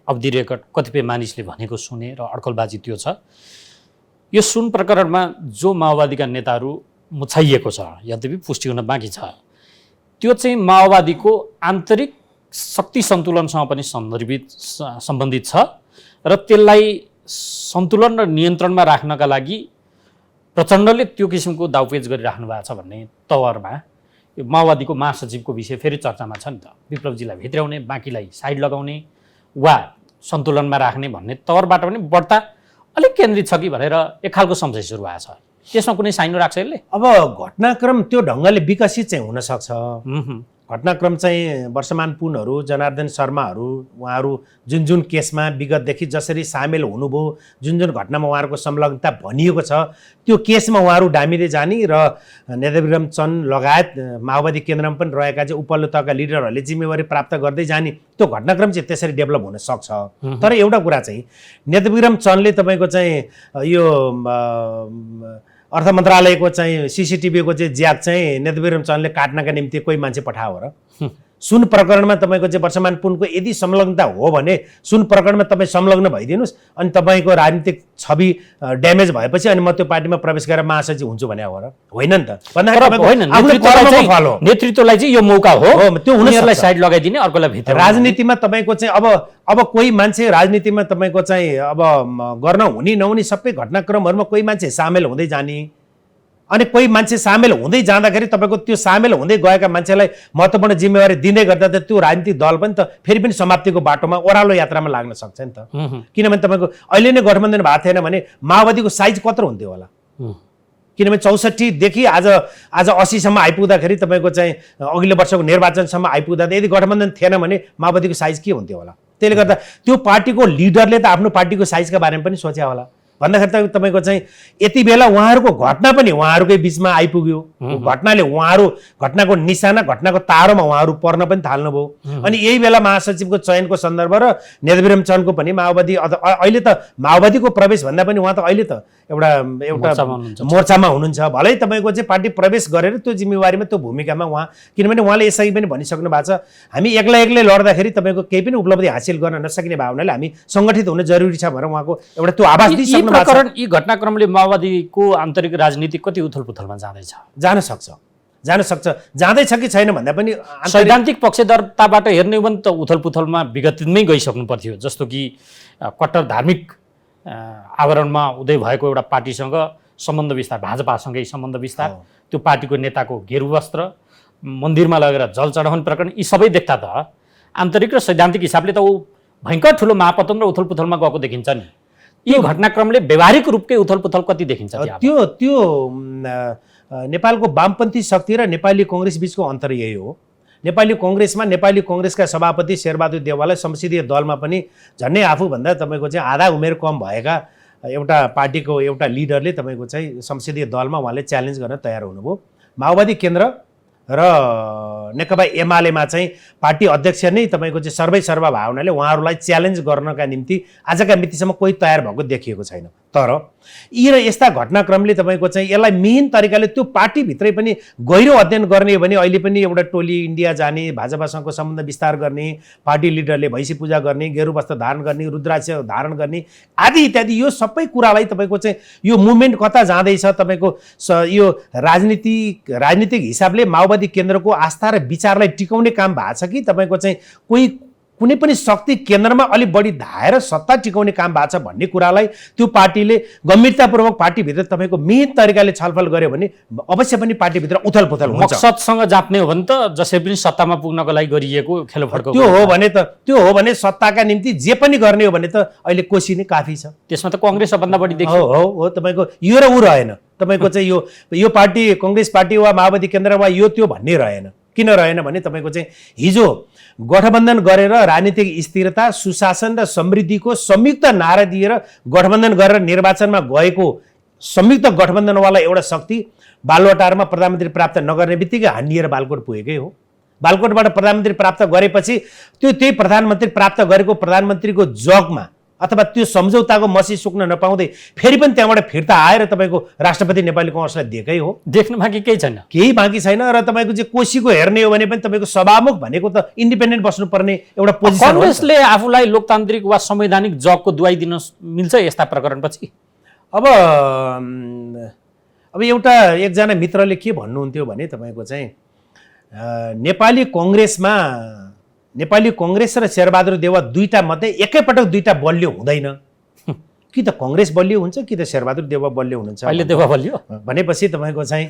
अवधि रेकर्ड कतिपय मानिसले भनेको सुने र अड्कलबाजी त्यो छ, यो सुन प्रकरणमा जो माओवादीका नेताहरू मुछाइएको छ, यद्यपि पुष्टि हुन बाँकी छ, त्यो चाहिँ माओवादीको आन्तरिक शक्ति सन्तुलनसँग पनि सम्बन्धित छ र त्यसलाई सन्तुलन र नियन्त्रणमा राख्नका लागि प्रचण्डले त्यो किसिमको दाउपेच गरिराख्नु भएको छ भन्ने तवरमा यो माओवादीको महासचिवको विषय फेरि चर्चामा छ नि त। विप्लवजीलाई भित्र्याउने, बाँकीलाई साइड लगाउने वा सन्तुलनमा राख्ने भन्ने तवरबाट पनि बढ्ता अलिक केन्द्रित छ कि भनेर एक खालको संशय सुरु भएको छ। त्यसमा कुनै साइनो राख्छ यसले? अब घटनाक्रम त्यो ढङ्गले विकसित चाहिँ हुनसक्छ। घटनाक्रम चाहिँ वर्षमान पुनहरू, जनार्दन शर्माहरू, उहाँहरू जुन जुन केसमा विगतदेखि जसरी सामेल हुनुभयो, जुन जुन घटनामा उहाँहरूको संलग्नता भनिएको छ, त्यो केसमा उहाँहरू डामिँदै जाने र नेतविक्रम चन्द लगायत माओवादी केन्द्रमा पनि रहेका चाहिँ उपल्लो तहका लिडरहरूले जिम्मेवारी प्राप्त गर्दै जाने त्यो घटनाक्रम चाहिँ त्यसरी डेभलप हुन सक्छ। तर एउटा कुरा चाहिँ नेतविक्रम चन्दले तपाईँको चाहिँ यो अर्थ मन्त्रालयको चाहिँ सीसीटीभीको चाहिँ ज्याक चाहिँ नेतविक्रम चन्दले काट्नका निम्ति कोही मान्छे पठायो र? सुन प्रकरणमा तपाईँको चाहिँ वर्षमान पुनको यदि संलग्नता हो भने सुन प्रकरणमा तपाईँ संलग्न भइदिनुहोस् अनि तपाईँको राजनीतिक छवि ड्यामेज भएपछि अनि म त्यो पार्टीमा प्रवेश गरेर महासचिव हुन्छु भने हो र? होइन नि त। नेतृत्वलाई चाहिँ यो मौका हो, त्यो उनीहरूलाई साइड लगाइदिने, अर्कोलाई भित्र। राजनीतिमा तपाईँको चाहिँ अब कोही मान्छे राजनीतिमा तपाईँको चाहिँ अब गर्न हुने नहुने सबै घटनाक्रमहरूमा कोही मान्छे सामेल हुँदै जाने अनि कोही मान्छे सामेल हुँदै जाँदाखेरि तपाईँको त्यो सामेल हुँदै गएका मान्छेलाई महत्त्वपूर्ण जिम्मेवारी दिँदै गर्दा त त्यो राजनीतिक दल पनि त फेरि पनि समाप्तिको बाटोमा ओह्रालो यात्रामा लाग्न सक्छ नि त। किनभने तपाईँको अहिले नै गठबन्धन भएको थिएन भने माओवादीको साइज कत्रो हुन्थ्यो होला? किनभने 64 देखि आज 80सम्म आइपुग्दाखेरि तपाईँको चाहिँ अघिल्लो वर्षको निर्वाचनसम्म आइपुग्दा यदि गठबन्धन थिएन भने माओवादीको साइज के हुन्थ्यो होला? त्यसले गर्दा त्यो पार्टीको लिडरले त आफ्नो पार्टीको साइजका बारेमा पनि सोचे होला। भन्दाखेरि त तपाईँको चाहिँ यति बेला उहाँहरूको घटना पनि उहाँहरूकै बिचमा आइपुग्यो, घटनाले उहाँहरू घटनाको निशाना घटनाको तारोमा उहाँहरू पर्न पनि थाल्नुभयो। अनि यही बेला महासचिवको चयनको सन्दर्भ र नेतविक्रम चन्दको पनि माओवादी अहिले त माओवादीको प्रवेश भन्दा पनि उहाँ त अहिले त एउटा मोर्चामा हुनुहुन्छ। भलै तपाईँको चाहिँ पार्टी प्रवेश गरेर त्यो जिम्मेवारीमा त्यो भूमिकामा उहाँ, किनभने उहाँले यसै पनि भनिसक्नु भएको छ हामी एक्लै लड्दाखेरि तपाईँको केही पनि उपलब्धि हासिल गर्न नसक्ने भावनाले हामी सङ्गठित हुन जरुरी छ भनेर उहाँको एउटा त्यो आवाज दिइसक्नु भएको छ। यी घटनाक्रमले माओवादीको आन्तरिक राजनीति कति उथलपुथलमा जाँदैछ? जान सक्छ जाँदैछ कि छैन भन्दा पनि सैद्धान्तिक पक्षधरताबाट हेर्ने हो भने त उथलपुथलमा विगतमै गइसक्नु पर्थ्यो। जस्तो कि कट्टर धार्मिक आवरणमा उदय भएको एउटा पार्टीसँग सम्बन्ध विस्तार, भाजपासँगै सम्बन्ध विस्तार, त्यो पार्टीको नेताको गेरु वस्त्र, मन्दिरमा लगेर जल चढाउने प्रकरण, यी सबै देख्दा त आन्तरिक र सैद्धान्तिक हिसाबले त ऊ भयङ्कर ठुलो महापतन र उथलपुथलमा गएको देखिन्छ नि। यी घटनाक्रमले व्यावहारिक रूपकै उथलपुथल कति देखिन्छ? त्यो नेपालको वामपन्थी शक्ति र नेपाली कङ्ग्रेस बीचको अन्तर यही हो। नेपाली कङ्ग्रेसका सभापति शेरबहादुर देउवालाई संसदीय दलमा पनि झन्डै आफूभन्दा तपाईँको चाहिँ आधा उमेर कम भएका एउटा पार्टीको एउटा लिडरले तपाईँको चाहिँ संसदीय दलमा उहाँले च्यालेन्ज गर्न तयार हुनुभयो। माओवादी केन्द्र र नेकपा एमालेमा चाहिँ पार्टी अध्यक्ष नै तपाईँको चाहिँ सर्वै भावनाले उहाँहरूलाई च्यालेन्ज गर्नका निम्ति आजका मितिसम्म कोही तयार भएको देखिएको छैन। तर यी र यस्ता घटनाक्रमले तपाईँको चाहिँ यसलाई मिहिन तरिकाले त्यो पार्टीभित्रै पनि गहिरो अध्ययन गर्ने हो भने अहिले पनि एउटा टोली इन्डिया जाने, भाजपासँगको सम्बन्ध विस्तार गर्ने, पार्टी लिडरले भैँसी पूजा गर्ने, गेरु वस्त्र धारण गर्ने, रुद्राक्ष धारण गर्ने आदि इत्यादि यो सबै कुरालाई तपाईँको चाहिँ यो मुभमेन्ट कता जाँदैछ तपाईँको यो राजनीतिक हिसाबले माओवादी केन्द्रको आस्था र विचारलाई टिकाउने काम भएको छ कि तपाईँको चाहिँ कुनै पनि शक्ति केन्द्रमा अलि बढी धाएर सत्ता टिकाउने काम भएको छ भन्ने कुरालाई त्यो पार्टीले गम्भीरतापूर्वक पार्टीभित्र तपाईँको मिहिन तरिकाले छलफल गर्यो भने अवश्य पनि पार्टीभित्र उथलपुथल हुन्छ। मकसदसँग जाप्ने हो भने त जसै पनि सत्तामा पुग्नको लागि गरिएको खेलफड्को त्यो हो भने सत्ताका निम्ति जे पनि गर्ने हो भने त अहिले कोसी नै काफी छ। त्यसमा त कङ्ग्रेस सबभन्दा बढी देखियो। हो तपाईँको यो र ऊ रहेन, तपाईँको चाहिँ यो पार्टी कङ्ग्रेस पार्टी वा माओवादी केन्द्र वा यो त्यो भन्ने रहेन। किन रहेन भने तपाईँको चाहिँ हिजो गठबन्धन गरेर राजनीतिक स्थिरता सुशासन र समृद्धिको संयुक्त नारा दिएर गठबन्धन गरेर निर्वाचनमा गएको संयुक्त गठबन्धनवाला एउटा शक्ति बालुवाटारमा प्रधानमन्त्री प्राप्त नगर्ने बित्तिकै हानिएर बालकोट पुगेकै हो। बालकोटबाट प्रधानमन्त्री प्राप्त गरेपछि त्यही प्रधानमन्त्री प्राप्त गरेको प्रधानमन्त्रीको जगमा अथवा त्यो सम्झौताको मसी सुक्न नपाउँदै फेरि पनि त्यहाँबाट फिर्ता आएर तपाईँको राष्ट्रपति नेपाली काङ्ग्रेसलाई दिएकै हो। देख्न बाँकी केही छैन, केही बाँकी छैन। र तपाईँको चाहिँ कोसीको हेर्ने हो भने पनि तपाईँको सभामुख भनेको त इन्डिपेन्डेन्ट बस्नुपर्ने एउटा पोजिसन हो। कङ्ग्रेसले आफूलाई लोकतान्त्रिक वा संवैधानिक जगको दुवाई दिन मिल्छ यस्ता प्रकरणपछि? अब एकजना मित्रले के भन्नुहुन्थ्यो भने तपाईँको चाहिँ नेपाली कङ्ग्रेस र शेरबहादुर देउवा दुईटा मध्ये एकैपटक दुईटा बलियो हुँदैन, कि त कङ्ग्रेस बलियो हुन्छ कि त शेरबहादुर देउवा बलियो हुनुहुन्छ। अहिले देउवा बलियो भनेपछि तपाईँको चाहिँ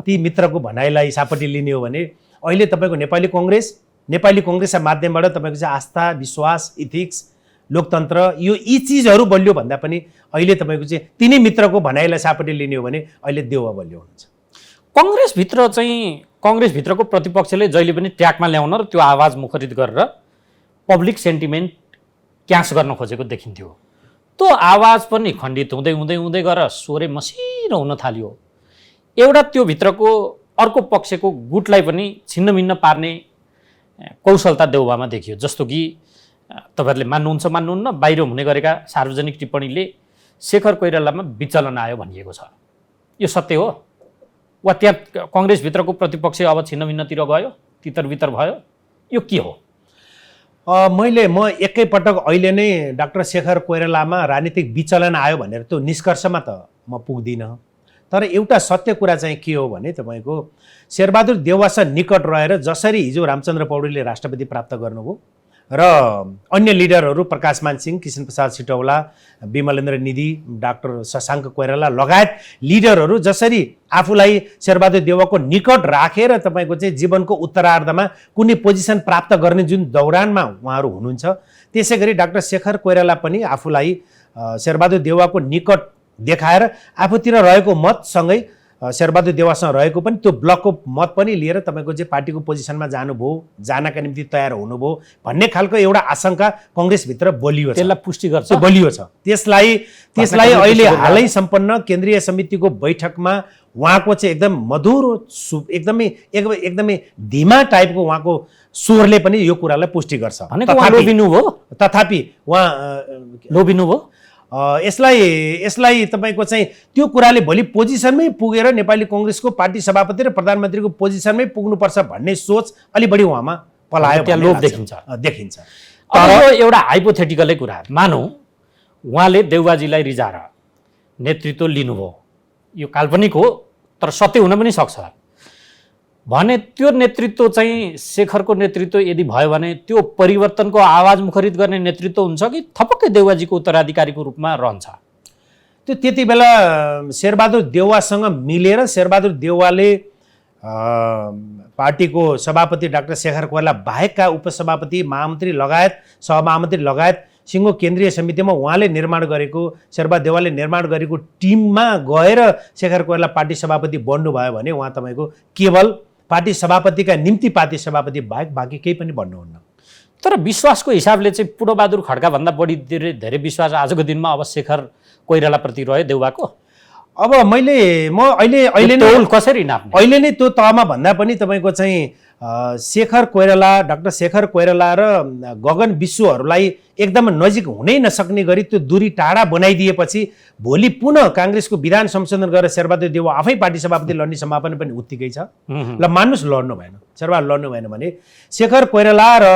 ती मित्रको भनाइलाई सापट्टि लिने हो भने अहिले तपाईँको नेपाली कङ्ग्रेसका माध्यमबाट तपाईँको चाहिँ आस्था विश्वास इथिक्स लोकतन्त्र यी चिजहरू बलियो भन्दा पनि अहिले तपाईँको चाहिँ तिनै मित्रको भनाइलाई सापट्टि लिने हो भने अहिले देउवा बलियो हुनुहुन्छ। कङ्ग्रेसभित्रको प्रतिपक्षले जहिले पनि ट्र्याकमा ल्याउन र त्यो आवाज मुखरित गरेर पब्लिक सेन्टिमेन्ट क्यास गर्न खोजेको देखिन्थ्यो। त्यो आवाज पनि खण्डित हुँदै हुँदै हुँदै गएर स्वरै मसिनो हुन थाल्यो। एउटा त्यो भित्रको अर्को पक्षको गुटलाई पनि छिन्नभिन्न पार्ने कौशलता देउवामा देखियो। जस्तो कि तपाईँहरूले मान्नुहुन्छ मान्नुहुन्न, बाहिर हुने गरेका सार्वजनिक टिप्पणीले शेखर कोइरालामा विचलन आयो भनिएको छ। यो सत्य हो वा त्यहाँ कङ्ग्रेसभित्रको प्रतिपक्ष अब छिन्नभिन्नतिर गयो, तितरबितर भयो, यो के हो? म एकैपटक अहिले नै डाक्टर शेखर कोइरालामा राजनीतिक विचलन आयो भनेर त्यो निष्कर्षमा त म पुग्दिनँ। तर एउटा सत्य कुरा चाहिँ के हो भने तपाईँको शेरबहादुर देउवासँग निकट रहेर जसरी हिजो रामचन्द्र पौडेलले राष्ट्रपति प्राप्त गर्नुभयो र अन्य लिडरहरू प्रकाशमान सिंह, किशन प्रसाद सिटौला, विमलेन्द्र निधि, डाक्टर शशाङ्क कोइराला लगायत लिडरहरू जसरी आफूलाई शेरबहादुर देउवाको निकट राखेर तपाईँको चाहिँ जीवनको उत्तरार्धमा कुनै पोजिसन प्राप्त गर्ने जुन दौरानमा उहाँहरू हुनुहुन्छ, त्यसै गरी डाक्टर शेखर कोइराला पनि आफूलाई शेरबहादुर देउवाको निकट देखाएर आफूतिर रहेको मतसँगै शेरबहादुर देउवासँग रहेको पनि त्यो ब्लकको मत पनि लिएर तपाईँको चाहिँ पार्टीको पोजिसनमा जानका निम्ति तयार हुनुभयो भन्ने खालको एउटा आशंका कङ्ग्रेसभित्र बलियो छ। त्यसलाई पुष्टि गर्छ, बलियो छ। त्यसलाई अहिले हालै सम्पन्न केन्द्रीय समितिको बैठकमा उहाँको चाहिँ एकदम मधुर एकदमै धीमा टाइपको उहाँको स्वरले पनि यो कुरालाई पुष्टि गर्छ। तथापि उहाँ लोभिनु भयो। यसलाई तपाईँको चाहिँ त्यो कुराले भोलि पोजिसनमै पुगेर नेपाली कङ्ग्रेसको पार्टी सभापति र प्रधानमन्त्रीको पोजिसनमै पुग्नुपर्छ भन्ने सोच अलि बढी उहाँमा पलायो, त्यहाँ लोभ देखिन्छ। तर एउटा हाइपोथेटिकलै कुरा मानौँ उहाँले देउवाजीलाई रिजाएर नेतृत्व लिनुभयो, यो काल्पनिक हो तर सत्य हुन पनि सक्छ भने त्यो नेतृत्व चाहिँ शेखरको नेतृत्व यदि भयो भने त्यो परिवर्तनको आवाज मुखरित गर्ने नेतृत्व हुन्छ कि थपक्कै देउवाजीको उत्तराधिकारीको रूपमा रहन्छ? त्यो त्यति बेला शेरबहादुर देउवासँग मिलेर शेरबहादुर देउवाले पार्टीको सभापति डाक्टर शेखर कोइराला बाहेकका उपसभापति, महामन्त्री लगायत सहमहामन्त्री लगायत सिङ्गो केन्द्रीय समितिमा उहाँले निर्माण गरेको शेरबहादुर देउवाले निर्माण गरेको टिममा गएर शेखर कोइराला पार्टी सभापति बन्नुभयो भने उहाँ तपाईँको केवल पार्टी सभापतिका निम्ति पार्टी सभापति बाहेक बाँकी केही पनि भन्नुहुन्न। तर विश्वासको हिसाबले चाहिँ पूर्णबहादुर खड्का भन्दा बढी धेरै विश्वास आजको दिनमा अब शेखर कोइरालाप्रति रह्यो देउवाको। अब अहिले कसरी नाप्ने? अहिले नै त्यो तहमा भन्दा पनि तपाईँको चाहिँ शेखर कोइराला, डाक्टर शेखर कोइराला र गगन विश्वहरूलाई एकदम नजिक हुनै नसक्ने गरी त्यो दूरी टाढा बनाइदिएपछि भोलि पुनः काङ्ग्रेसको विधान संशोधन गरेर शेरबहादुर देउवा आफै पार्टी सभापति लड्ने सम्भावना पनि उत्तिकै छ। ल मान्नुहोस् लड्नु भएन, शेरबहादुर लड्नु भएन भने शेखर कोइराला र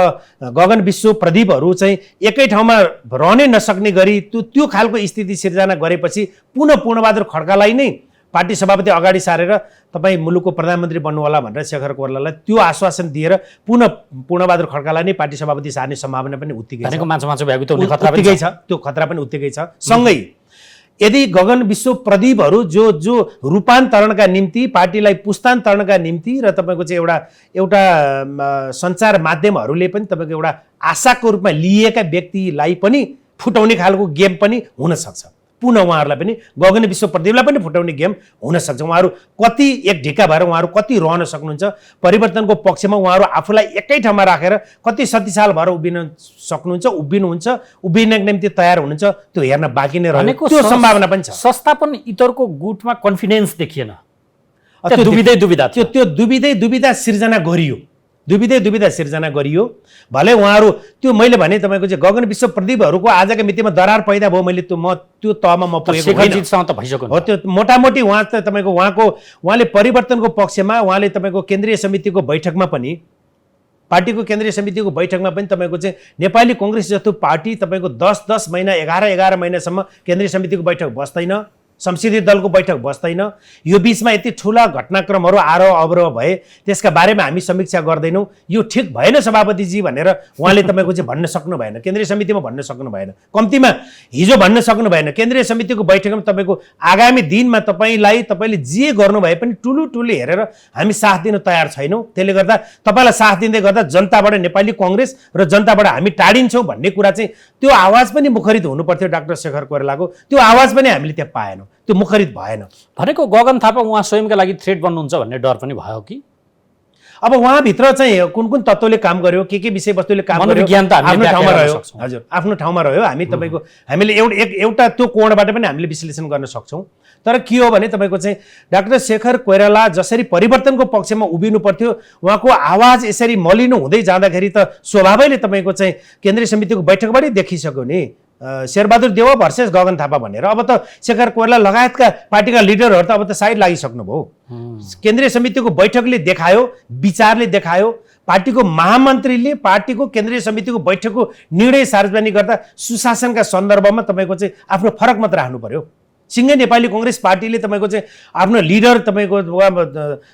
गगन विश्व प्रदीपहरू चाहिँ एकै ठाउँमा रहनै नसक्ने गरी त्यो खालको स्थिति सिर्जना गरेपछि पुनः पूर्णबहादुर खड्कालाई नै पार्टी सभापति अगाडि सारेर तपाईँ मुलुकको प्रधानमन्त्री बन्नुहोला भनेर शेखर कोइरालालाई त्यो आश्वासन दिएर पुनः पूर्णबहादुर खड्कालाई नै पार्टी सभापति सार्ने सम्भावना पनि उत्तिकै छ। मान्छे भ्यागु त हुने खतरा पनि उत्तिकै छ, त्यो खतरा पनि उत्तिकै छ। सँगै यदि गगन विश्व प्रदीपहरू जो रूपान्तरणका निम्ति पार्टीलाई पुस्तान्तरणका निम्ति र तपाईँको चाहिँ एउटा सञ्चार माध्यमहरूले पनि तपाईँको एउटा आशाको रूपमा लिएका व्यक्तिलाई पनि फुटाउने खालको गेम पनि हुनसक्छ। पुनः उहाँहरूलाई पनि गगन विश्व प्रदीपलाई पनि फुटाउने गेम हुनसक्छ। उहाँहरू कति एक ढिक्का भएर उहाँहरू कति रहन सक्नुहुन्छ, परिवर्तनको पक्षमा उहाँहरू आफूलाई एकै ठाउँमा राखेर कति शक्तिशाली भएर उभिन सक्नुहुन्छ, उभिनुहुन्छ, उभिनको निम्ति तयार हुनुहुन्छ, त्यो हेर्न बाँकी नै रहेको त्यो सम्भावना पनि छ। संस्थापन इतरको गुटमा कन्फिडेन्स देखिएन, त्यो दुविधा सिर्जना गरियो, दुविधा सिर्जना गरियो। भले उहाँहरू त्यो मैले भने तपाईँको चाहिँ गगन विश्व प्रदीपहरूको आजका मितिमा दरार पैदा भयो, मैले त्यो तहमा म पुगेको होइन हो। त्यो मोटामोटी उहाँ त तपाईँको उहाँले परिवर्तनको पक्षमा उहाँले तपाईँको केन्द्रीय समितिको बैठकमा पनि, पार्टीको केन्द्रीय समितिको बैठकमा पनि तपाईँको चाहिँ नेपाली कङ्ग्रेस जस्तो पार्टी तपाईँको 10 महिना 11 महिनासम्म केन्द्रीय समितिको बैठक बस्दैन, संसदीय दलको बैठक बस्दैन। यो बीचमा यति ठुला घटनाक्रमहरू आरोह अवरोह भए त्यसका बारेमा हामी समीक्षा गर्दैनौँ, यो ठिक भएन सभापतिजी भनेर उहाँले तपाईँको चाहिँ भन्न सक्नु भएन, केन्द्रीय समितिमा भन्न सक्नु भएन, कम्तीमा हिजो भन्न सक्नु भएन। केन्द्रीय समितिको बैठकमा तपाईँको आगामी दिनमा तपाईँले जे गर्नु भए पनि टुलु हेरेर हामी साथ दिन तयार छैनौँ। त्यसले गर्दा तपाईँलाई साथ दिँदै गर्दा जनताबाट नेपाली कङ्ग्रेस र जनताबाट हामी टाढिन्छौँ भन्ने कुरा चाहिँ त्यो आवाज पनि मुखरित हुनुपर्थ्यो डाक्टर शेखर कोइरालाको, त्यो आवाज पनि हामीले त्यहाँ पाएनौँ, त्यो मुखरित भएन। भनेको गगन थापा उहाँ स्वयंका लागि थ्रेट बन्नुहुन्छ भन्ने डर पनि भयो कि? अब उहाँभित्र चाहिँ कुन तत्त्वले काम गर्यो, के विषयवस्तुले काम गर्यो, आफ्नो ठाउँमा रह्यो। हजुर, आफ्नो ठाउँमा रह्यो। हामीले एउटा त्यो कोणबाट पनि हामीले विश्लेषण गर्न सक्छौँ। तर के हो भने तपाईँको चाहिँ डाक्टर शेखर कोइराला जसरी परिवर्तनको पक्षमा उभिनु पर्थ्यो, उहाँको आवाज यसरी मलिनो हुँदै जाँदाखेरि त स्वभावैले तपाईँको चाहिँ केन्द्रीय समितिको बैठकबाटै देखिसक्यो नि, शेरबहादुर देवा भर्सेस गगन थापा भनेर। अब त शेखर कोइराला लगायतका पार्टीका लिडरहरू त अब त साइड लागिसक्नुभयो। केन्द्रीय समितिको बैठकले देखायो, विचारले देखायो, पार्टीको महामन्त्रीले पार्टीको केन्द्रीय समितिको बैठकको निर्णय सार्वजनिक गर्दा सुशासनका सन्दर्भमा तपाईँको चाहिँ आफ्नो फरक मत राख्नु पर्यो। सिङ्गै नेपाली कङ्ग्रेस पार्टीले तपाईँको चाहिँ आफ्नो लिडर तपाईँको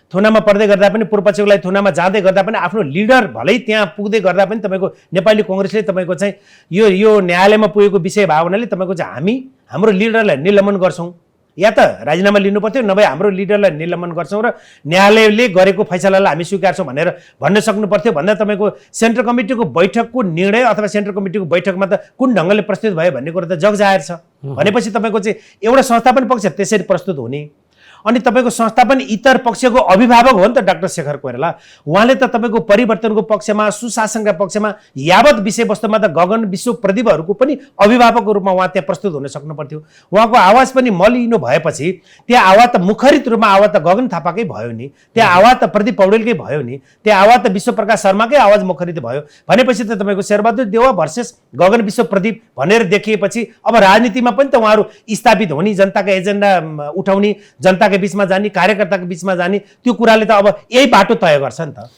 थुनामा पर्दै गर्दा पनि, पूर्वपक्षलाई थुनामा जाँदै गर्दा पनि आफ्नो लिडर भलै त्यहाँ पुग्दै गर्दा पनि तपाईँको नेपाली कङ्ग्रेसले तपाईँको चाहिँ यो न्यायालयमा पुगेको विषय भावनाले तपाईँको चाहिँ हाम्रो लिडरलाई निलम्बन गर्छौँ, या त राजीनामा लिनु पर्थ्यो, नभए हाम्रो लिडरलाई निलम्बन गर्छौँ र न्यायालयले गरेको फैसलालाई हामी स्वीकार्छौँ भनेर भन्न सक्नु पर्थ्यो। भन्दा तपाईँको सेन्ट्रल कमिटीको बैठकको निर्णय अथवा सेन्ट्रल कमिटीको बैठकमा त कुन ढङ्गले प्रस्तुत भयो भन्ने कुरा त जगजाहेर छ। भनेपछि तपाईँको चाहिँ एउटा संस्थापन पक्ष त्यसरी प्रस्तुत हुने, अनि तपाईँको संस्थापन इतर पक्षको अभिभावक हो नि त डाक्टर शेखर कोइराला। उहाँले त तपाईँको परिवर्तनको पक्षमा, सुशासनका पक्षमा यावत विषयवस्तुमा त गगन विश्व प्रदीपहरूको पनि अभिभावकको रूपमा उहाँ त्यहाँ प्रस्तुत हुन सक्नु पर्थ्यो। उहाँको आवाज पनि मलिनो भएपछि त्यहाँ आवाज त मुखरित रूपमा आवाज त गगन थापाकै भयो नि, त्यहाँ आवाज त प्रदीप पौडेलकै भयो नि, त्यहाँ आवाज त विश्वप्रकाश शर्माकै आवाज मुखरित भयो। भनेपछि त तपाईँको शेरबहादुर देवा भर्सेस गगन विश्व प्रदीप भनेर देखिएपछि अब राजनीतिमा पनि त उहाँहरू स्थापित हुने, जनताका एजेन्डा उठाउने, जनताको बीचमा जाने, कार्यकर्ताको बीचमा जाने, त्यो कुराले त अब यही बाटो तय गर्छ नि त।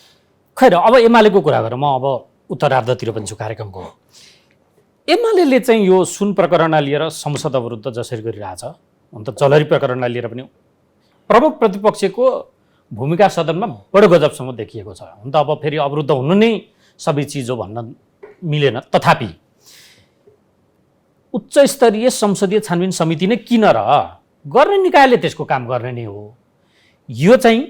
खैर, अब एमालेको कुरा गरौँ। म अब उत्तरार्धतिर पनि छु कार्यक्रमको। एमाले चाहिँ यो सुन प्रकरणलाई लिएर संसद अवरुद्ध जसरी गरिरहेछ, अन्त चलरी प्रकरणलाई लिएर पनि प्रमुख प्रतिपक्षको भूमिका सदनमा बडो गजबसम्म देखिएको छ। हुन त अब फेरि अवरुद्ध हुनु नै सबै चिज हो भन्न मिलेन, तथापि उच्च स्तरीय संसदीय छानबिन समिति नै किन र गर्ने निकायले त्यसको काम गर्ने नै हो। यो चाहिँ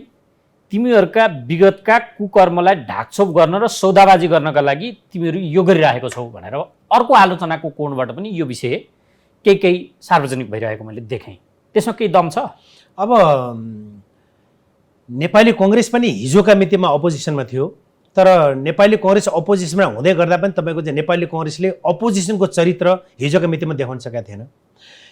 तिमीहरूका विगतका कुकर्मलाई ढाकछोप गर्न र सौदाबाजी गर्नका लागि तिमीहरू यो गरिरहेको छौ भनेर अर्को आलोचनाको कोणबाट पनि यो विषय केही सार्वजनिक भइरहेको मैले देखेँ। त्यसमा केही दम छ? अब नेपाली कङ्ग्रेस पनि हिजोका मितिमा अपोजिसनमा थियो, तर नेपाली कङ्ग्रेस अपोजिसनमा हुँदै गर्दा पनि तपाईँको चाहिँ नेपाली कङ्ग्रेसले अपोजिसनको चरित्र हिजोका मितिमा देखाउन सकेका थिएन।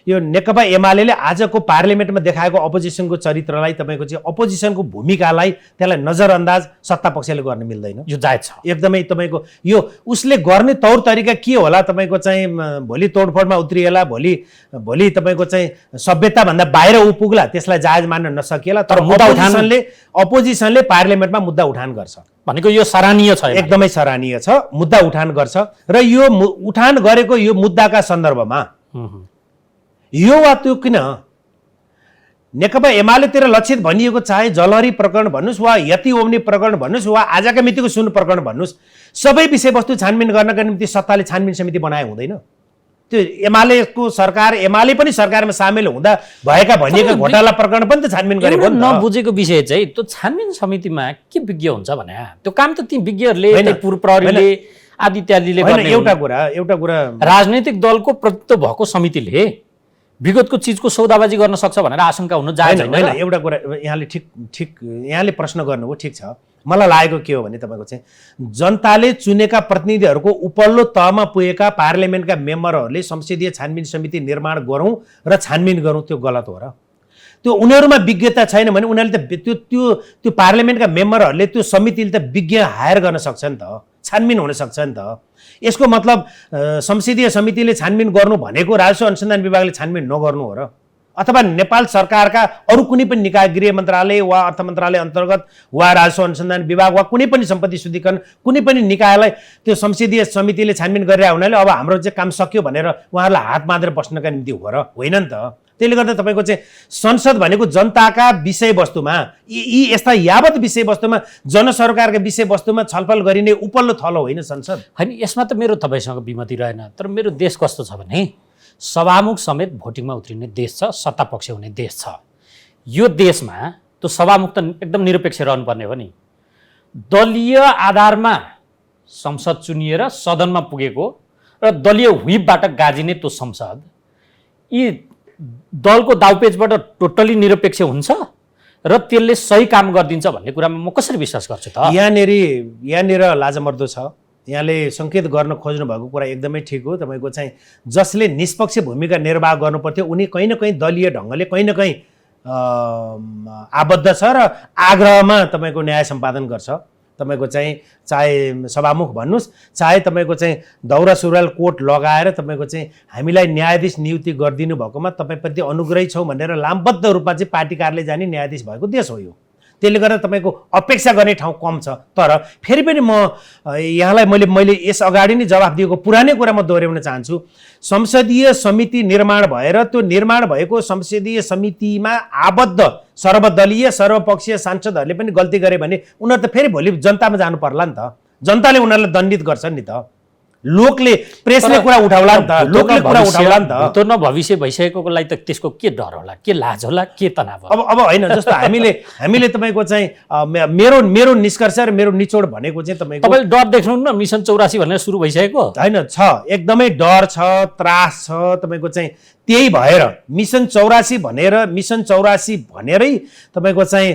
यो नेकपा एमाले आजको पार्लियामेन्टमा देखाएको अपोजिसनको चरित्रलाई, तपाईँको चाहिँ अपोजिसनको भूमिकालाई त्यसलाई नजरअन्दाज सत्ता पक्षले गर्न मिल्दैन। यो जायज छ एकदमै। तपाईँको यो उसले गर्ने तौर तरिका के होला, तपाईँको चाहिँ भोलि तोडफोडमा उत्रिएला, भोलि तपाईँको चाहिँ सभ्यताभन्दा बाहिर ऊ पुग्ला, त्यसलाई जायज मान्न नसकिएला। तर अपोजिसनले पार्लियामेन्टमा मुद्दा उठान गर्छ भनेको यो सराहनीय छ, एकदमै सराहनीय छ। मुद्दा उठान गर्छ र यो उठान गरेको यो मुद्दाका सन्दर्भमा यो वा त्यो किन नेकपा एमालेतिर लक्षित भनिएको चाहे जलहरी प्रकरण भन्नुहोस् वा यति ओम्नी प्रकरण भन्नुहोस् वा आजका मितिको सुन प्रकरण भन्नुहोस्, सबै विषयवस्तु छानबिन गर्नका निम्ति सत्ताले छानबिन समिति बनाए हुँदैन। त्यो एमालेको सरकार, एमाले पनि सरकारमा सामेल हुँदा भएका भनिएका घोटाला प्रकरण पनि त छानबिन गरे हो नि त। नबुझेको विषय चाहिँ त्यो छानबिन समितिमा के विज्ञ हुन्छ भने त्यो काम त ती विज्ञहरूले, पूर्व प्रहरीले आदि इत्यादिले गर्ने। एउटा कुरा राजनैतिक दलको प्रतित्व भएको समितिले विगतको चिजको सौदाबाजी गर्न सक्छ भनेर आशंका हुन जायज होइन। एउटा कुरा यहाँले ठिक यहाँले प्रश्न गर्नुभयो, ठिक छ। मलाई लागेको के हो भने तपाईँको चाहिँ जनताले चुनेका प्रतिनिधिहरूको उपल्लो तहमा पुगेका पार्लियामेन्टका मेम्बरहरूले संसदीय छानबिन समिति निर्माण गरौँ र छानबिन गरौँ, त्यो गलत हो र। त्यो उनीहरूमा विज्ञता छैन भने उनीहरूले त त्यो पार्लियामेन्टका मेम्बरहरूले त्यो समितिले त विज्ञ हायर गर्न सक्छ नि त, छानबिन हुन सक्छ नि त। यसको मतलब संसदीय समितिले छानबिन गर्नु भनेको राजस्व अनुसन्धान विभागले छानबिन नगर्नु हो र? अथवा नेपाल सरकारका अरू कुनै पनि निकाय, गृह मन्त्रालय वा अर्थ मन्त्रालय अन्तर्गत वा राजस्व अनुसन्धान विभाग वा कुनै पनि सम्पत्ति शुद्धिकरण कुनै पनि निकायलाई त्यो संसदीय समितिले छानबिन गरिरहेको हुनाले अब हाम्रो चाहिँ काम सक्यो भनेर उहाँहरूलाई हात बाँधेर बस्नका निम्ति हो र? होइन नि त। त्यसले गर्दा तपाईँको चाहिँ संसद भनेको जनताका विषयवस्तुमा, यी यस्ता यावत विषयवस्तुमा, जनसरकारका विषयवस्तुमा छलफल गरिने उपल्लो थलो होइन संसद। होइन, यसमा त मेरो तपाईँसँग विमति रहेन। तर मेरो देश कस्तो छ भने सभामुख समेत भोटिङमा उत्रिने देश छ, सत्तापक्ष हुने देश छ। यो देशमा त्यो सभामुख त एकदम निरपेक्ष रहनुपर्ने हो नि। दलीय आधारमा संसद चुनिएर सदनमा पुगेको र दलीय व्हिपबाट गाजिने त्यो संसद यी दलको दाउपेचबाट टोटली निरपेक्ष हुन्छ र त्यसले सही काम गरिदिन्छ भन्ने कुरामा म कसरी विश्वास गर्छु त? यहाँनिर लाजमर्दो छ। यहाँले सङ्केत गर्न खोज्नु भएको कुरा एकदमै ठिक हो। तपाईँको चाहिँ जसले निष्पक्ष भूमिका निर्वाह गर्नुपर्थ्यो उनी कहीँ न कहीँ दलीय ढङ्गले कहीँ न कहीँ आबद्ध छ र आग्रहमा तपाईँको न्याय सम्पादन गर्छ। तपाईँको चाहिँ चाहे सभामुख भन्नुहोस्, चाहे तपाईँको चाहिँ दौरा सुरुवाल कोट लगाएर तपाईँको चाहिँ हामीलाई न्यायाधीश नियुक्ति गरिदिनु भएकोमा तपाईँप्रति अनुग्रही छौँ भनेर लामबद्ध रूपमा चाहिँ पार्टी कार्यालय जाने न्यायाधीश भएको देश हो यो। त्यसले गर्दा तपाईँको अपेक्षा गर्ने ठाउँ कम छ। तर फेरि पनि म यहाँलाई मैले यस अगाडि नै जवाफ दिएको पुरानै कुरा म दोहोऱ्याउन चाहन्छु। संसदीय समिति निर्माण भएर त्यो निर्माण भएको संसदीय समितिमा आबद्ध सर्वदलीय सर्वपक्षीय सांसदहरूले पनि गल्ती गरे भने उनीहरू त फेरि भोलि जनतामा जानु पर्ला नि त। जनताले उनीहरूलाई दण्डित गर्छन् नि त। लोकले, प्रेसले कुरा उठाउला नि त, लोकले कुरा उठाउला नि त। भूतपूर्व भविष्य भइसकेको लागि त त्यसको के डर होला, के लाज होला, के तनाव होला? अब होइन, जस्तो हामीले तपाईँको चाहिँ मेरो निष्कर्ष र मेरो निचोड भनेको चाहिँ तपाईँले डर देख्नुहुन्न मिसन 84 भनेर सुरु भइसकेको? होइन, छ, एकदमै डर छ, त्रास छ। तपाईँको चाहिँ त्यही भएर मिसन 84 भनेरै तपाईँको चाहिँ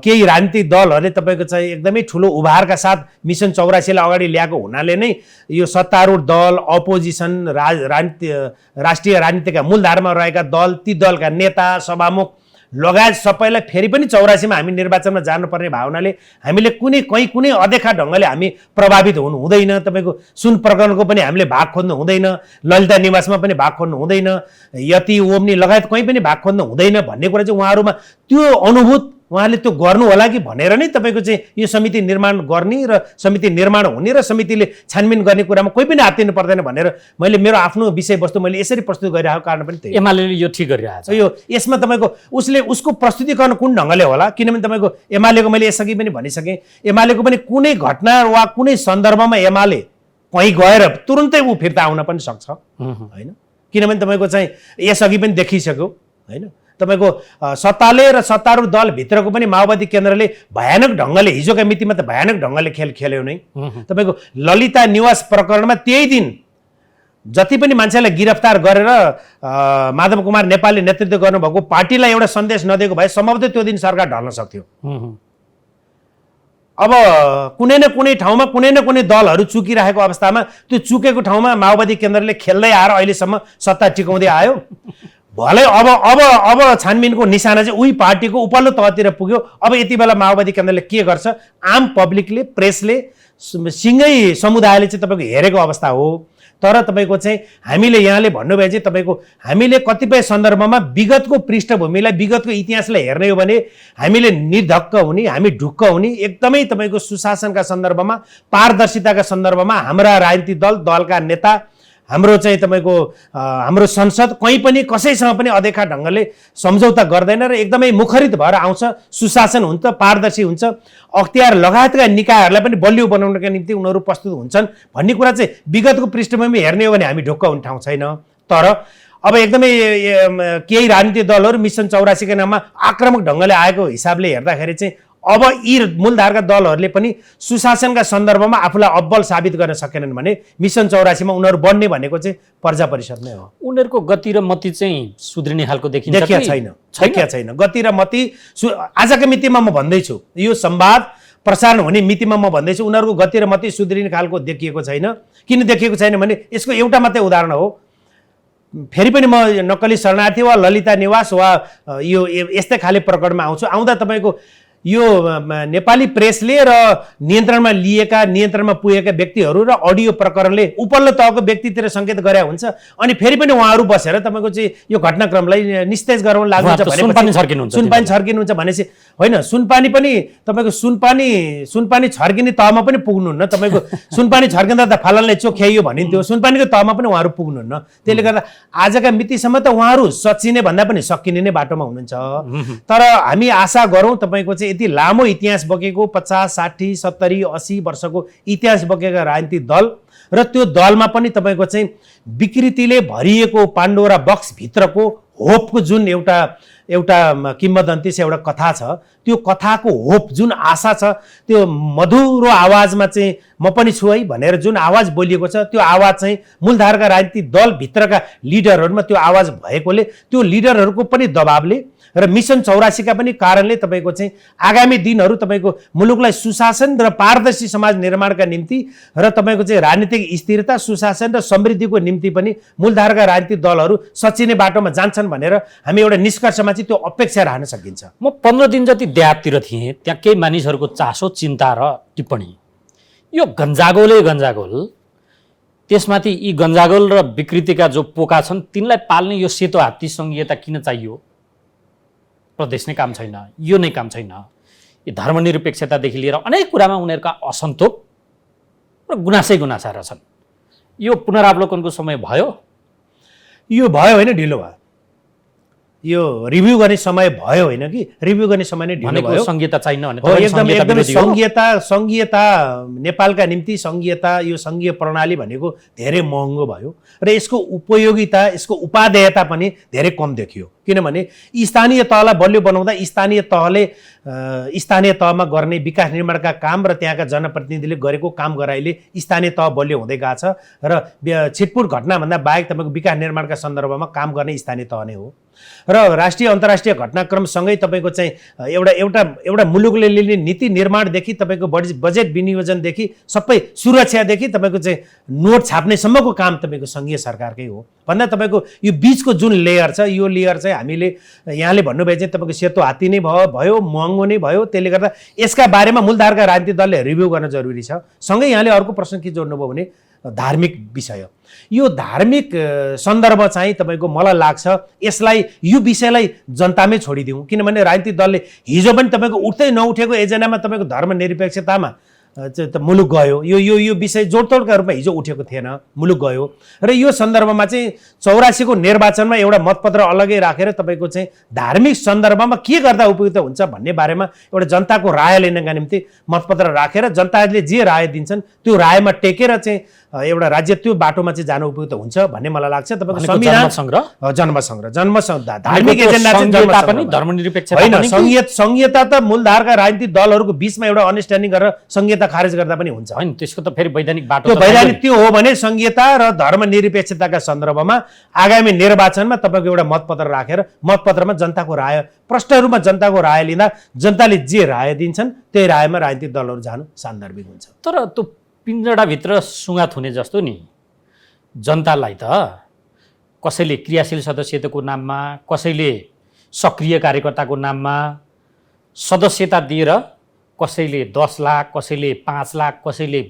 केही राजनीतिक दलहरूले तपाईँको चाहिँ एकदमै ठुलो उभारका साथ मिसन 84 लाई अगाडि ल्याएको हुनाले नै यो सत्तारूढ दल, अपोजिसन, राष्ट्रिय राजनीतिका मूलधारमा रहेका दल, ती दलका नेता, सभामुख लगायत सबैलाई फेरि पनि 84 मा हामी निर्वाचनमा जानुपर्ने भावनाले हामीले कुनै अदेखा ढङ्गले हामी प्रभावित हुनु हुँदैन। तपाईँको सुन प्रकरणको पनि हामीले भाग खोज्नु हुँदैन, ललिता निवासमा पनि भाग खोज्नु हुँदैन, यति ओम्नी लगायत कहीँ पनि भाग खोज्नु हुँदैन भन्ने कुरा चाहिँ उहाँहरूमा त्यो अनुभूत उहाँले त्यो गर्नु होला कि भनेर नै तपाईँको चाहिँ यो समिति निर्माण गर्ने र समिति निर्माण हुने र समितिले छानबिन गर्ने कुरामा कोही पनि हात दिनु पर्दैन भनेर मैले मेरो आफ्नो विषयवस्तु मैले यसरी प्रस्तुत गरिरहेको कारण पनि त्यही। एमाले यो ठिक गरिरहेको छ। यो यसमा तपाईँको उसको प्रस्तुतिकरण कुन ढङ्गले होला, किनभने तपाईँको एमालेको मैले यसअघि पनि भनिसकेँ, एमालेको पनि कुनै घटना वा कुनै सन्दर्भमा एमाले कहीँ गएर तुरुन्तै ऊ फिर्ता आउन पनि सक्छ होइन। किनभने तपाईँको चाहिँ यसअघि पनि देखिसक्यो होइन। तपाईँको सत्ताले र सत्तारूढ दलभित्रको पनि माओवादी केन्द्रले भयानक ढङ्गले हिजोका मितिमा त भयानक ढङ्गले खेल्यो नै। तपाईँको ललिता निवास प्रकरणमा त्यही दिन जति पनि मान्छेलाई गिरफ्तार गरेर माधव कुमार नेपालले नेतृत्व गर्नुभएको पार्टीलाई एउटा सन्देश नदिएको भए सम्भवतः त्यो दिन सरकार ढल्न सक्थ्यो। अब कुनै न कुनै ठाउँमा कुनै न कुनै दलहरू चुकिरहेको अवस्थामा त्यो चुकेको ठाउँमा माओवादी केन्द्रले खेल्दै आएर अहिलेसम्म सत्ता टिकाउँदै आयो। भलै अब छानबिनको निशाना चाहिँ उही पार्टीको उपल्लो तहतिर पुग्यो। अब यति बेला माओवादी केन्द्रले के गर्छ, आम पब्लिकले, प्रेसले, सिङ्गै समुदायले चाहिँ तपाईँको हेरेको अवस्था हो। तर तपाईँको चाहिँ हामीले यहाँले भन्नुभयो चाहिँ तपाईँको हामीले कतिपय सन्दर्भमा विगतको पृष्ठभूमिलाई, विगतको इतिहासलाई हेर्ने हो भने हामीले निर्धक्क हुने, हामी ढुक्क हुने, एकदमै तपाईँको सुशासनका सन्दर्भमा, पारदर्शिताका सन्दर्भमा हाम्रा राजनीतिक दलका नेता, हाम्रो चाहिँ तपाईँको हाम्रो संसद कहीँ पनि कसैसँग पनि अदेखा ढङ्गले सम्झौता गर्दैन र एकदमै मुखरित भएर आउँछ, सुशासन हुन्छ, पारदर्शी हुन्छ, अख्तियार लगायतका निकायहरूलाई पनि बलियो बनाउनका निम्ति उनीहरू प्रस्तुत हुन्छन् भन्ने कुरा चाहिँ विगतको पृष्ठभूमि हेर्ने हो भने हामी ढुक्क हुने ठाउँ छैन। तर अब एकदमै केही राजनीतिक दलहरू मिसन 84 का नाममा आक्रामक ढङ्गले आएको हिसाबले हेर्दाखेरि चाहिँ अब यी मूलधारका दलहरूले पनि सुशासनका सन्दर्भमा आफूलाई अब्बल साबित गर्न सकेनन् भने मिसन 84 मा उनीहरू बढ्ने भनेको चाहिँ प्रजा परिषद नै हो। उनीहरूको गति र मति चाहिँ सुध्रिने खालको देखिन्छ छैन। गति र मति आजका मितिमा म भन्दैछु, यो संवाद प्रसारण हुने मितिमा म भन्दैछु, उनीहरूको गति र मति सुध्रिने खालको देखिएको छैन। किन देखिएको छैन भने यसको एउटा मात्रै उदाहरण हो। फेरि पनि म नक्कली शरणार्थी वा ललिता निवास वा यो यस्तै खाले प्रकरणमा आउँछु। आउँदा तपाईँको यो नेपाली प्रेसले र नियन्त्रणमा लिएका, नियन्त्रणमा पुगेका व्यक्तिहरू र अडियो प्रकरणले उपल्लो तहको व्यक्तितिर सङ्केत गरे हुन्छ, अनि फेरि पनि उहाँहरू बसेर तपाईँको चाहिँ यो घटनाक्रमलाई निस्तेज गराउन लाग्नुहुन्छ भने सुनपानी छर्किनुहुन्छ भनेपछि होइन, सुनपानी पनि तपाईँको सुनपानी छर्किने तहमा पनि पुग्नुहुन्न। तपाईँको सुनपानी छर्किँदा त फालनले चोख्याइयो भनिन्थ्यो, सुनपानीको तहमा पनि उहाँहरू पुग्नुहुन्न। त्यसले गर्दा आजका मितिसम्म त उहाँहरू सचिने भन्दा पनि सकिने नै बाटोमा हुनुहुन्छ। तर हामी आशा गरौँ तपाईँको चाहिँ यति लामो इतिहास बोकेको 50, 60, 70, 80 वर्षको इतिहास बोकेका राजनीतिक दल र त्यो दलमा पनि तपाईँको चाहिँ विकृतिले भरिएको पाण्डोरा बक्सभित्रको होपको जुन एउटा किम्वदन्ती छ, एउटा कथा छ, त्यो कथाको होप जुन आशा छ, त्यो मधुरो आवाजमा चाहिँ म पनि छु है भनेर जुन आवाज बोलिएको छ, त्यो आवाज चाहिँ मूलधारका राजनीतिक दलभित्रका लिडरहरूमा त्यो आवाज भएकोले त्यो लिडरहरूको पनि दबावले र मिसन 84 का पनि कारणले तपाईँको चाहिँ आगामी दिनहरू तपाईँको मुलुकलाई सुशासन र पारदर्शी समाज निर्माणका निम्ति र तपाईँको चाहिँ राजनीतिक स्थिरता, सुशासन र समृद्धिको निम्ति पनि मूलधारका राजनीतिक दलहरू सचिने बाटोमा जान्छन् भनेर हामी एउटा निष्कर्षमा चाहिँ त्यो अपेक्षा राख्न सकिन्छ। म 15 दिन जति देहाततिर थिएँ, त्यहाँ केही मानिसहरूको चासो, चिन्ता र टिप्पणी, यो गन्जागोल, त्यसमाथि यी गन्जागोल र विकृतिका जो पोका छन् तिनलाई पाल्ने यो सेतो हात्ती सङ्घीयता किन चाहियो? प्रदेश नै काम छैन, यो नै काम छैन। यो धर्मनिरपेक्षतादेखि लिएर अनेक कुरामा उनीहरूका असन्तोष र गुनासा रहेछन्। यो पुनरावलोकनको समय भयो? यो भयो होइन, ढिलो भयो। यो रिभ्यू गर्ने समय भयो होइन कि रिभ्यू गर्ने समय नै ढिलो भयो। संहिता चाहिन भने एकदमै संघीयता नेपालका निम्ति संघीयता, यो संघीय प्रणाली भनेको धेरै महँगो भयो र यसको उपयोगिता, यसको उपादेयता पनि धेरै कम देखियो। किनभने स्थानीय तहलाई बलियो बनाउँदा स्थानीय तहले स्थानीय तहमा गर्ने विकास निर्माणका काम र त्यहाँका जनप्रतिनिधिले गरेको काम गराइले स्थानीय तह बलियो हुँदै गएको छ र छिटपुट घटनाभन्दा बाहेक तपाईँको विकास निर्माणका सन्दर्भमा काम गर्ने स्थानीय तह नै हो। र राष्ट्रिय अन्तर्राष्ट्रिय घटनाक्रमसँगै तपाईँको चाहिँ एउटा मुलुकले लिने नीति निर्माणदेखि तपाईँको बजेट विनियोजनदेखि सबै सुरक्षादेखि तपाईँको चाहिँ नोट छाप्नेसम्मको काम तपाईँको सङ्घीय सरकारकै हो भन्दा तपाईँको यो बिचको जुन लेयर छ, यो लेयर चाहिँ हामीले यहाँले भन्नुभयो चाहिँ तपाईँको सेतो हात्ती नै भयो, महँगो नै भयो। त्यसले गर्दा यसका बारेमा मूलधारका राजनीतिक दलले रिभ्यू गर्न जरुरी छ। सँगै यहाँले अर्को प्रश्न के जोड्नुभयो भने धार्मिक विषय, यो धार्मिक सन्दर्भ चाहिँ तपाईँको मलाई लाग्छ यसलाई, यो विषयलाई जनतामै छोडिदिउँ। किनभने राजनीतिक दलले हिजो पनि तपाईँको उठ्दै नउठेको एजेन्डामा तपाईँको धर्मनिरपेक्षतामा मुलुक गयो। यो विषय जोडतोडका रूपमा हिजो उठेको थिएन, मुलुक गयो। र यो सन्दर्भमा चाहिँ 84 को निर्वाचनमा एउटा मतपत्र अलग्गै राखेर तपाईँको चाहिँ धार्मिक सन्दर्भमा के गर्दा उपयुक्त हुन्छ भन्ने बारेमा एउटा जनताको राय लिनका निम्ति मतपत्र राखेर जनताले जे राय दिन्छन् त्यो रायमा टेकेर चाहिँ एउटा राज्य त्यो बाटोमा चाहिँ जानु उपयुक्त हुन्छ भन्ने मलाई लाग्छ। तपाईँको संविधान जन्मसङ्ग्रह धार्मिक एजेन्डा चाहिँ धर्मनिरपेक्षता होइन, संघीयता त मूलधारका राजनीतिक दलहरूको बीचमा एउटा अन्डरस्ट्यान्डिङ गरेर संघीयता खारेज गर्दा पनि हुन्छ हैन। त्यसको त फेरि वैधानिक बाटो, त्यो वैधानिक त्यो हो भने संघीयता र धर्मनिरपेक्षताका सन्दर्भमा आगामी निर्वाचनमा तपाईँको एउटा मतपत्र राखेर मतपत्रमा जनताको राय, प्रष्ट रूपमा जनताको राय लिँदा जनताले जे राय दिन्छन् त्यही रायमा राजनीतिक दलहरू जानु सान्दर्भिक हुन्छ। तर त्यो पिञ्जडाभित्र सुँगा थुने जस्तो नि जनतालाई त कसैले क्रियाशील सदस्यताको नाममा, कसैले सक्रिय कार्यकर्ताको नाममा सदस्यता दिएर कसैले 10 लाख, कसैले 5 लाख, कसैले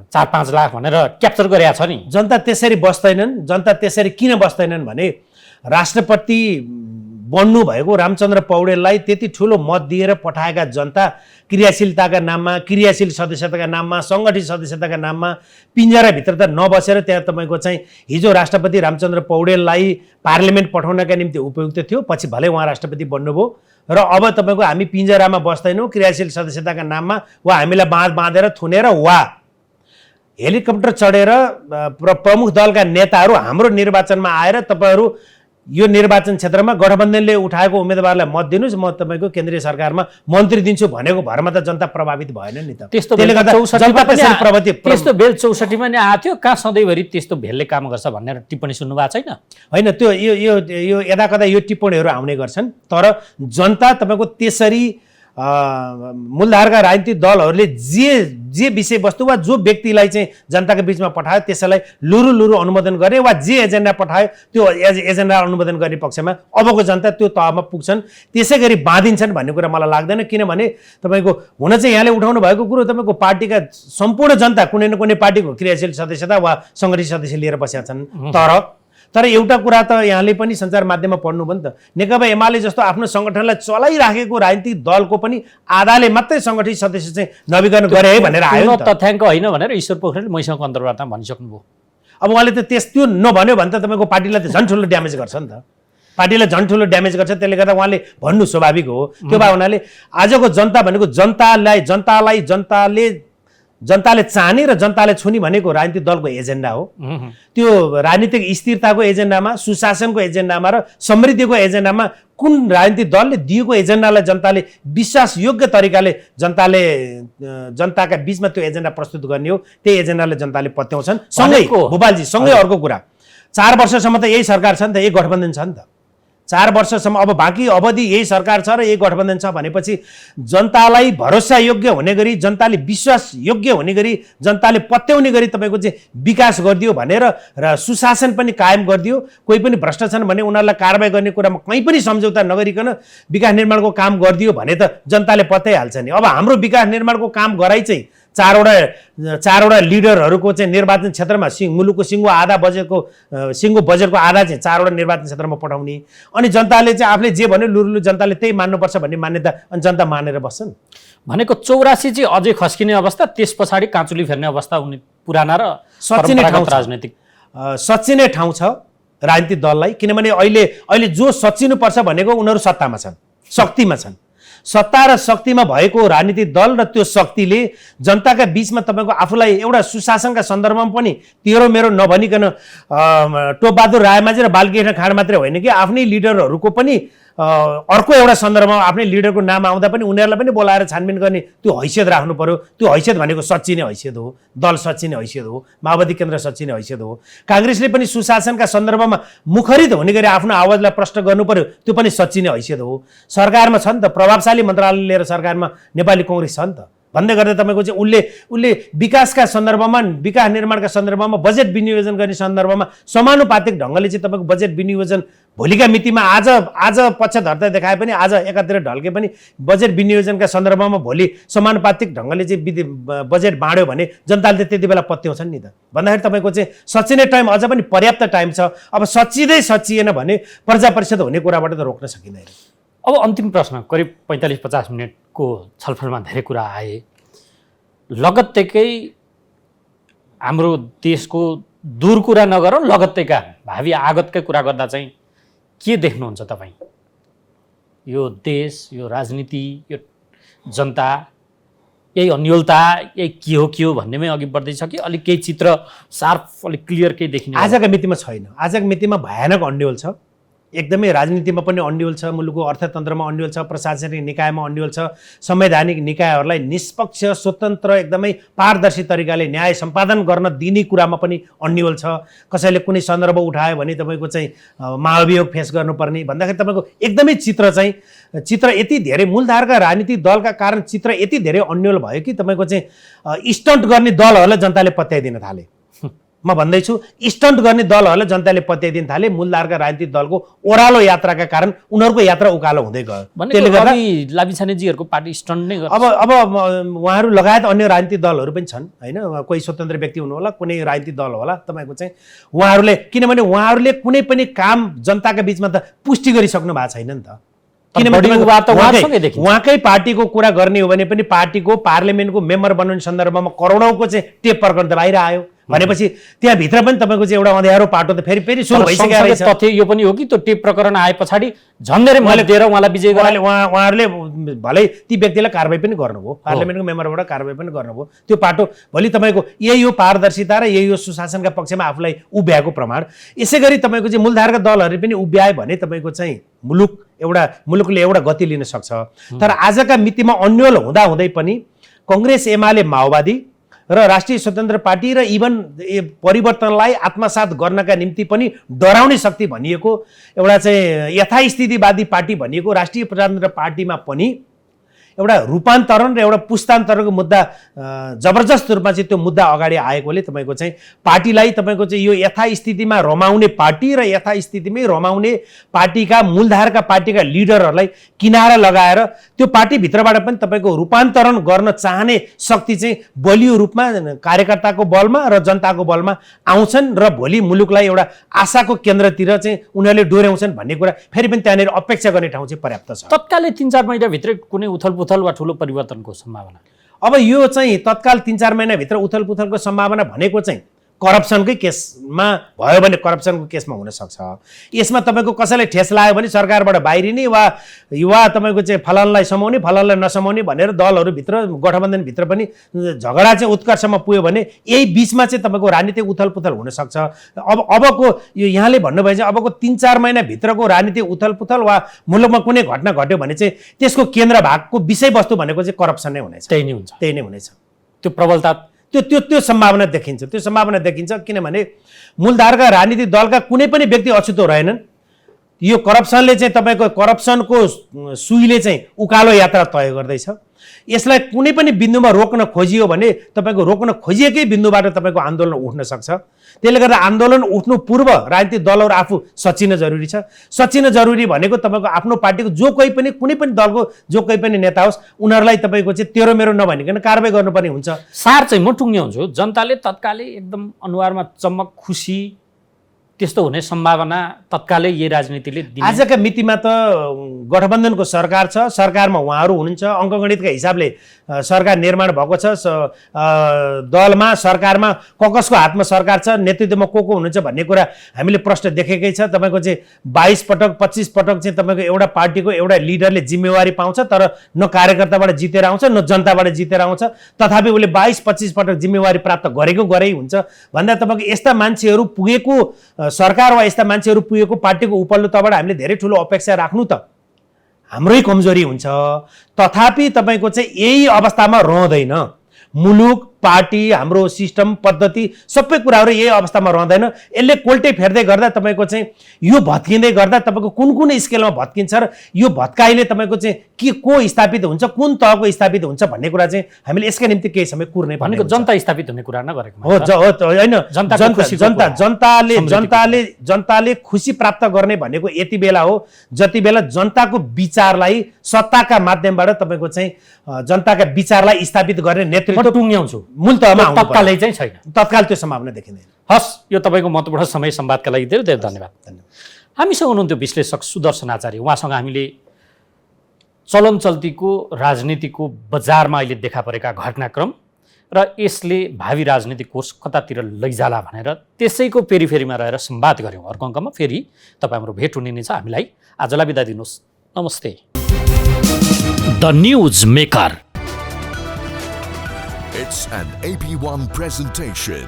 4-5 लाख भनेर क्याप्चर गरेका छ नि। जनता त्यसरी बस्दैनन्। जनता त्यसरी किन बस्दैनन् भने राष्ट्रपति बन्नु भएको रामचन्द्र पौडेललाई त्यति ठुलो मत दिएर पठाएका जनता क्रियाशीलताका नाममा, क्रियाशील सदस्यताका नाममा, सङ्गठित सदस्यताका नाममा पिञ्जराभित्र त नबसेर त्यहाँ तपाईँको चाहिँ हिजो राष्ट्रपति रामचन्द्र पौडेललाई पार्लियामेन्ट पठाउनका निम्ति उपयुक्त थियो, पछि भले उहाँ राष्ट्रपति बन्नुभयो र अब तपाईँको हामी पिञ्जरामा बस्दैनौँ क्रियाशील सदस्यताका नाममा, वा हामीलाई बाँधेर थुनेर वा हेलिकप्टर चढेर प्रमुख दलका नेताहरू हाम्रो निर्वाचनमा आएर तपाईँहरू यो निर्वाचन क्षेत्रमा गठबन्धनले उठाएको उम्मेदवारलाई मत दिनुस्, म तपाईँको केन्द्रीय सरकारमा मन्त्री दिन्छु भनेको भरमा त जनता प्रभावित भएन नि त। त्यसले गर्दा जनता त्यसरी प्रभावित। त्यस्तो भेल 64 मा नि आएको थियो, कहाँ सधैँभरि त्यस्तो भेलले काम गर्छ भनेर टिप्पणी सुन्नु भएको छैन? होइन, त्यो यो यदाकदा यो टिप्पणीहरू आउने गर्छन्, तर जनता तपाईँको त्यसरी मूलधारका राजनीतिक दलहरूले जे विषयवस्तु वा जो व्यक्तिलाई चाहिँ जनताको बिचमा पठायो त्यसैलाई लुरु अनुमोदन गर्ने, वा जे एजेन्डा पठायो त्यो एजेन्डा अनुमोदन गर्ने पक्षमा अबको जनता त्यो तहमा पुग्छन्, त्यसै गरी बाँधिन्छन् भन्ने कुरा मलाई लाग्दैन। किनभने तपाईँको हुन चाहिँ यहाँले उठाउनु भएको कुरो तपाईँको पार्टीका सम्पूर्ण जनता कुनै न कुनै पार्टीको क्रियाशील सदस्यता वा सङ्गठित सदस्य लिएर बसेका छन्। तर एउटा कुरा त यहाँले पनि सञ्चार माध्यममा पढ्नु भयो नि त, नेकपा एमाले जस्तो आफ्नो सङ्गठनलाई चलाइराखेको राजनीतिक दलको पनि आधाले मात्रै सङ्गठित सदस्य चाहिँ नवीकरण गरे है भनेर आयो नि त। तथ्याङ्क होइन भनेर ईश्वर पोखरेल मैसँग अन्तर्वार्तामा भनिसक्नुभयो। अब उहाँले त त्यो नभन्यो भने त तपाईँको पार्टीलाई त झन् ठुलो ड्यामेज गर्छ नि त, पार्टीलाई झन् ठुलो ड्यामेज गर्छ। त्यसले गर्दा उहाँले भन्नु स्वाभाविक हो। त्यो भए हुनाले आजको जनता भनेको जनताले चाहने र जनताले छुने भनेको राजनीतिक दलको एजेन्डा हो। त्यो राजनीतिक स्थिरताको एजेन्डामा, सुशासनको एजेन्डामा र समृद्धिको एजेन्डामा कुन राजनीतिक दलले दिएको एजेन्डालाई जनताले विश्वासयोग्य तरिकाले जनताका बिचमा त्यो एजेन्डा प्रस्तुत गर्ने हो, त्यही एजेन्डाले जनताले पत्याउँछन्। सँगै भोपालजी, सँगै अर्को कुरा, 4 वर्षसम्म त यही सरकार छ नि त, यही गठबन्धन छ नि त। 4 वर्षसम्म अब बाँकी अवधि यही सरकार छ र यही गठबन्धन छ भनेपछि जनतालाई भरोसायोग्य हुने गरी, जनताले विश्वासयोग्य हुने गरी, जनताले पत्याउने गरी तपाईँको चाहिँ विकास गरिदियो भनेर र सुशासन पनि कायम गरिदियो, कोही पनि भ्रष्ट छन् भने उनीहरूलाई कारबाही गर्ने कुरामा कहीँ पनि सम्झौता नगरिकन विकास निर्माणको काम गरिदियो भने त जनताले पत्याइहाल्छ नि। अब हाम्रो विकास निर्माणको काम गराइ चाहिँ चारवटा लिडरहरूको चाहिँ निर्वाचन क्षेत्रमा मुलुकको सिङ्गो बजेटको आधा चाहिँ 4वटा निर्वाचन क्षेत्रमा पठाउने, अनि जनताले चाहिँ आफूले जे भन्यो लुरुलु जनताले त्यही मान्नुपर्छ भन्ने मान्यता, अनि जनता मानेर बस्छन् भनेको 84 चाहिँ अझै खस्किने अवस्था, त्यस पछाडि काँचुली फेर्ने अवस्था हुने पुराना र सच्चिने ठाउँ छ राजनीतिक दललाई। किनभने अहिले जो सच्चिनुपर्छ भनेको उनीहरू सत्तामा छन्, शक्तिमा छन्। सत्ता र शक्तिमा भएको राजनीतिक दल र त्यो शक्तिले जनताका बिचमा तपाईँको आफूलाई एउटा सुशासनका सन्दर्भमा पनि तेरो मेरो नभनिकन टोपबहादुर रायमाझी र बालकृष्ण खाँड मात्रै होइन कि आफ्नै लिडरहरूको पनि अर्को एउटा सन्दर्भमा आफ्नै लिडरको नाम आउँदा पनि उनीहरूलाई पनि बोलाएर छानबिन गर्ने त्यो हैसियत राख्नु पर्यो। त्यो हैसियत भनेको सच्चिने हैसियत हो, दल सच्चिने हैसियत हो, माओवादी केन्द्र सच्चिने हैसियत हो। काङ्ग्रेसले पनि सुशासनका सन्दर्भमा मुखरित हुने गरी आफ्नो आवाजलाई प्रष्ट गर्नु पर्यो, त्यो पनि सच्चिने हैसियत हो। सरकारमा छ नि त, प्रभावशाली मन्त्रालय लिएर सरकारमा नेपाली काङ्ग्रेस छ नि त। भन्दै गर्दा तपाईँको चाहिँ उसले विकासका सन्दर्भमा, विकास निर्माणका सन्दर्भमा, बजेट विनियोजन गर्ने सन्दर्भमा समानुपातिक ढङ्गले चाहिँ तपाईँको बजेट विनियोजन भोलिका मितिमा आज पक्षधरता देखाए पनि, आज एकातिर ढल्के पनि बजेट विनियोजनका सन्दर्भमा भोलि समानुपातिक ढङ्गले चाहिँ बजेट बाँड्यो भने जनताले त्यति बेला पत्याउँछन् नि त। भन्दाखेरि तपाईँको चाहिँ सच्चिने टाइम अझ पनि पर्याप्त टाइम छ। अब सच्चिएन भने प्रजा परिषद हुने कुराबाट त रोक्न सकिँदैन। अब अन्तिम प्रश्न, करिब 45-50 मिनटको छलफलमा धेरै कुरा आए। लगत्तैकै हाम्रो देशको दूर कुरा नगरौँ, लगत्तैका भावी आगतकै कुरा गर्दा चाहिँ के देख्नुहुन्छ तपाईँ? यो देश, यो राजनीति, यो जनता, यही अन्योलता, यही के हो भन्नेमै अघि बढ्दैछ कि अलिक केही चित्र सार्प, अलिक क्लियर केही देखिने? आजका मितिमा छैन। आजका मितिमा भयानक अन्यल छ, एकदमै राजनीतिमा पनि अन्यल छ, मुलुकको अर्थतन्त्रमा अन्यल छ, प्रशासनिक निकायमा अन्यल छ। संवैधानिक निकायहरूलाई निष्पक्ष, स्वतन्त्र, एकदमै पारदर्शी तरिकाले न्याय सम्पादन गर्न दिने कुरामा पनि अन्यल छ। कसैले कुनै सन्दर्भ उठायो भने तपाईँको चाहिँ महाभियोग फेस गर्नुपर्ने भन्दाखेरि तपाईँको एकदमै चित्र यति धेरै मूलधारका राजनीतिक दलका कारण चित्र यति धेरै अन्यल भयो कि तपाईँको चाहिँ स्टन्ट गर्ने दलहरूलाई जनताले पत्याइदिन थाले। म भन्दैछु स्टन्ट गर्ने दलहरूलाई जनताले पत्याइदिन थाले। मूलधारका राजनीतिक दलको ओह्रालो यात्राका कारण उनीहरूको यात्रा उकालो हुँदै गयो। त्यसले गर्दा लामिछानेजीहरूको पार्टी स्टन्ट नै गर्छ। अब उहाँहरू लगायत अन्य राजनीतिक दलहरू पनि छन् होइन, कोही स्वतन्त्र व्यक्ति हुनु होला, कुनै राजनीतिक दल होला तपाईँको चाहिँ उहाँहरूले, किनभने उहाँहरूले कुनै पनि काम जनताका बिचमा त पुष्टि गरिसक्नु भएको छैन नि त। किनभने उहाँकै पार्टीको कुरा गर्ने हो भने पनि पार्टीको पार्लियामेन्टको मेम्बर बनाउने सन्दर्भमा करोडौँको चाहिँ टेप प्रकरण त बाहिर आयो भनेपछि त्यहाँभित्र पनि तपाईँको चाहिँ एउटा अँध्यारो पाटो त फेरि सुरु भइसकेको रहेछ। तथ्य यो पनि हो कि त्यो टेप प्रकरण आए पछाडि झन्डै मत दिएर उहाँलाई विजय गराले उहाँहरूले भलै ती व्यक्तिलाई कारबाही पनि गर्नुभयो, पार्लियामेन्टको मेम्बरबाट कारबाही पनि गर्नुभयो। त्यो पाटो भोलि तपाईँको यही हो पारदर्शिता र यही हो सुशासनका पक्षमा आफूलाई उभ्याएको प्रमाण। यसै गरी तपाईँको चाहिँ मूलधारका दलहरू पनि उभ्याए भने तपाईँको चाहिँ मुलुकले एउटा गति लिन सक्छ। तर आजका मितिमा अन्यल हुँदाहुँदै पनि कङ्ग्रेस, एमाले, माओवादी र राष्ट्रिय स्वतन्त्र पार्टी र इभन परिवर्तनलाई आत्मसात गर्नका निम्ति पनि डराउने शक्ति भनिएको एउटा चाहिँ यथास्थितिवादी पार्टी भनिएको राष्ट्रिय प्रजातन्त्र पार्टीमा पनि एउटा रूपान्तरण र एउटा पुस्तान्तरणको मुद्दा जबरजस्त रूपमा चाहिँ त्यो मुद्दा अगाडि आएकोले तपाईँको चाहिँ पार्टीलाई तपाईँको चाहिँ यो यथास्थितिमा रमाउने पार्टी र यथास्थितिमै रमाउने पार्टीका मूलधारका पार्टीका लिडरहरूलाई किनारा लगाएर त्यो पार्टीभित्रबाट पनि तपाईँको रूपान्तरण गर्न चाहने शक्ति चाहिँ बलियो रूपमा कार्यकर्ताको बलमा र जनताको बलमा आउँछन् र भोलि मुलुकलाई एउटा आशाको केन्द्रतिर चाहिँ उनीहरूले डोर्याउँछन् भन्ने कुरा फेरि पनि त्यहाँनिर अपेक्षा गर्ने ठाउँ चाहिँ पर्याप्त छ। तत्कालै 3-4 महिनाभित्रै कुनै उथलपुथल वा ठुलो परिवर्तनको सम्भावना? अब यो चाहिँ तत्काल 3-4 महिनाभित्र उथलपुथलको सम्भावना भनेको चाहिँ करप्सनकै केसमा भयो भने करप्सनको केसमा हुनसक्छ। यसमा तपाईँको कसैलाई ठेस लाग्यो भने सरकारबाट बाहिरिने वा तपाईँको चाहिँ फलानलाई समाउने फलानलाई नसमाउने भनेर दलहरूभित्र गठबन्धनभित्र पनि झगडा चाहिँ उत्कर्षमा पुग्यो भने यही बिचमा चाहिँ तपाईँको राजनीतिक उथलपुथल हुनसक्छ। अबको यो यहाँले भन्नुभयो चाहिँ अबको 3-4 महिनाभित्रको राजनीतिक उथलपुथल वा मुलुकमा कुनै घटना घट्यो भने चाहिँ त्यसको केन्द्र भागको विषयवस्तु भनेको चाहिँ करप्सन नै हुनेछ। त्यही नै हुनेछ। त्यो प्रबलता त्यो सम्भावना देखिन्छ। किनभने मूलधारका राजनीतिक दलका कुनै पनि व्यक्ति अछुतो रहेनन्। यो करप्सनले चाहिँ तपाईँको करप्सनको सुईले चाहिँ उकालो यात्रा तय गर्दैछ। यसलाई कुनै पनि बिन्दुमा रोक्न खोजियो भने तपाईँको रोक्न खोजिएकै बिन्दुबाट तपाईँको आन्दोलन उठ्न सक्छ। त्यसले गर्दा आन्दोलन उठ्नु पूर्व राजनीतिक दलहरू आफू सचिन जरुरी छ। सचिन जरुरी भनेको तपाईँको आफ्नो पार्टीको जो कोही पनि कुनै पनि दलको जो कोही पनि नेता होस् उनीहरूलाई तपाईँको चाहिँ तेरो मेरो नभनिकन कारबाही गर्नुपर्ने हुन्छ। सार चाहिँ म टुङ्ग्याउँछु, जनताले तत्कालै एकदम अनुहारमा चमक खुसी त्यस्तो हुने सम्भावना तत्कालै यही राजनीतिले दिने? आजका मितिमा त गठबन्धनको सरकार छ, सरकारमा उहाँहरू हुनुहुन्छ, अङ्कगणितका हिसाबले सरकार निर्माण भएको छ, दलमा सरकारमा कसको हातमा सरकार छ, नेतृत्वमा को हुनुहुन्छ भन्ने कुरा हामीले प्रश्न देखेकै छ। तपाईँको चाहिँ 22 पटक 25 पटक चाहिँ तपाईँको एउटा पार्टीको एउटा लिडरले जिम्मेवारी पाउँछ, तर न कार्यकर्ताबाट जितेर आउँछ न जनताबाट जितेर आउँछ। तथापि उसले 22-25 पटक जिम्मेवारी प्राप्त गरेकै हुन्छ भन्दा तपाईँको यस्ता मान्छेहरू पुगेको सरकार वा यस्ता मान्छेहरू पुगेको पार्टीको उपल्लो तबाट हामीले धेरै ठुलो अपेक्षा राख्नु त हाम्रै कमजोरी हुन्छ। तथापि तपाईँको चाहिँ यही अवस्थामा रहँदैन मुलुक, पार्टी, हाम्रो सिस्टम, पद्धति सबै कुराहरू यही अवस्थामा रहँदैन। यसले कोल्टे फेर्दै गर्दा तपाईँको चाहिँ यो भत्किँदै गर्दा तपाईँको कुन स्केलमा भत्किन्छ र यो भत्काइले तपाईँको चाहिँ के को स्थापित हुन्छ, कुन तहको स्थापित हुन्छ भन्ने कुरा चाहिँ हामीले यसका निम्ति केही समय कुर्ने भनेको जनता स्थापित हुने कुरा नगरेको हो। होइन, जनताले खुसी प्राप्त गर्ने भनेको यति बेला हो जति बेला जनताको विचारलाई सत्ताका माध्यमबाट तपाईँको चाहिँ जनताका विचारलाई स्थापित गर्ने नेतृत्व टुङ्ग्याउँछु मूलतहमा तत्कालै चाहिँ छैन। तत्काल त्यो सम्भावना देखिँदैन। हस्, यो तपाईँको महत्त्वपूर्ण समय संवादका लागि धेरै धेरै धन्यवाद। हामीसँग हुनुहुन्थ्यो विश्लेषक सुदर्शन आचार्य। उहाँसँग हामीले चलन चल्तीको राजनीतिको बजारमा अहिले देखा परेका घटनाक्रम र यसले भावी राजनीतिक कोर्स कतातिर लैजाला भनेर त्यसैको पेरिफेरीमा रहेर संवाद गऱ्यौँ। अर्को अङ्कमा फेरि तपाईँ हाम्रो भेट हुने नै छ। हामीलाई आजलाई बिदा दिनुहोस्। नमस्ते। The news maker. It's an AP1 presentation.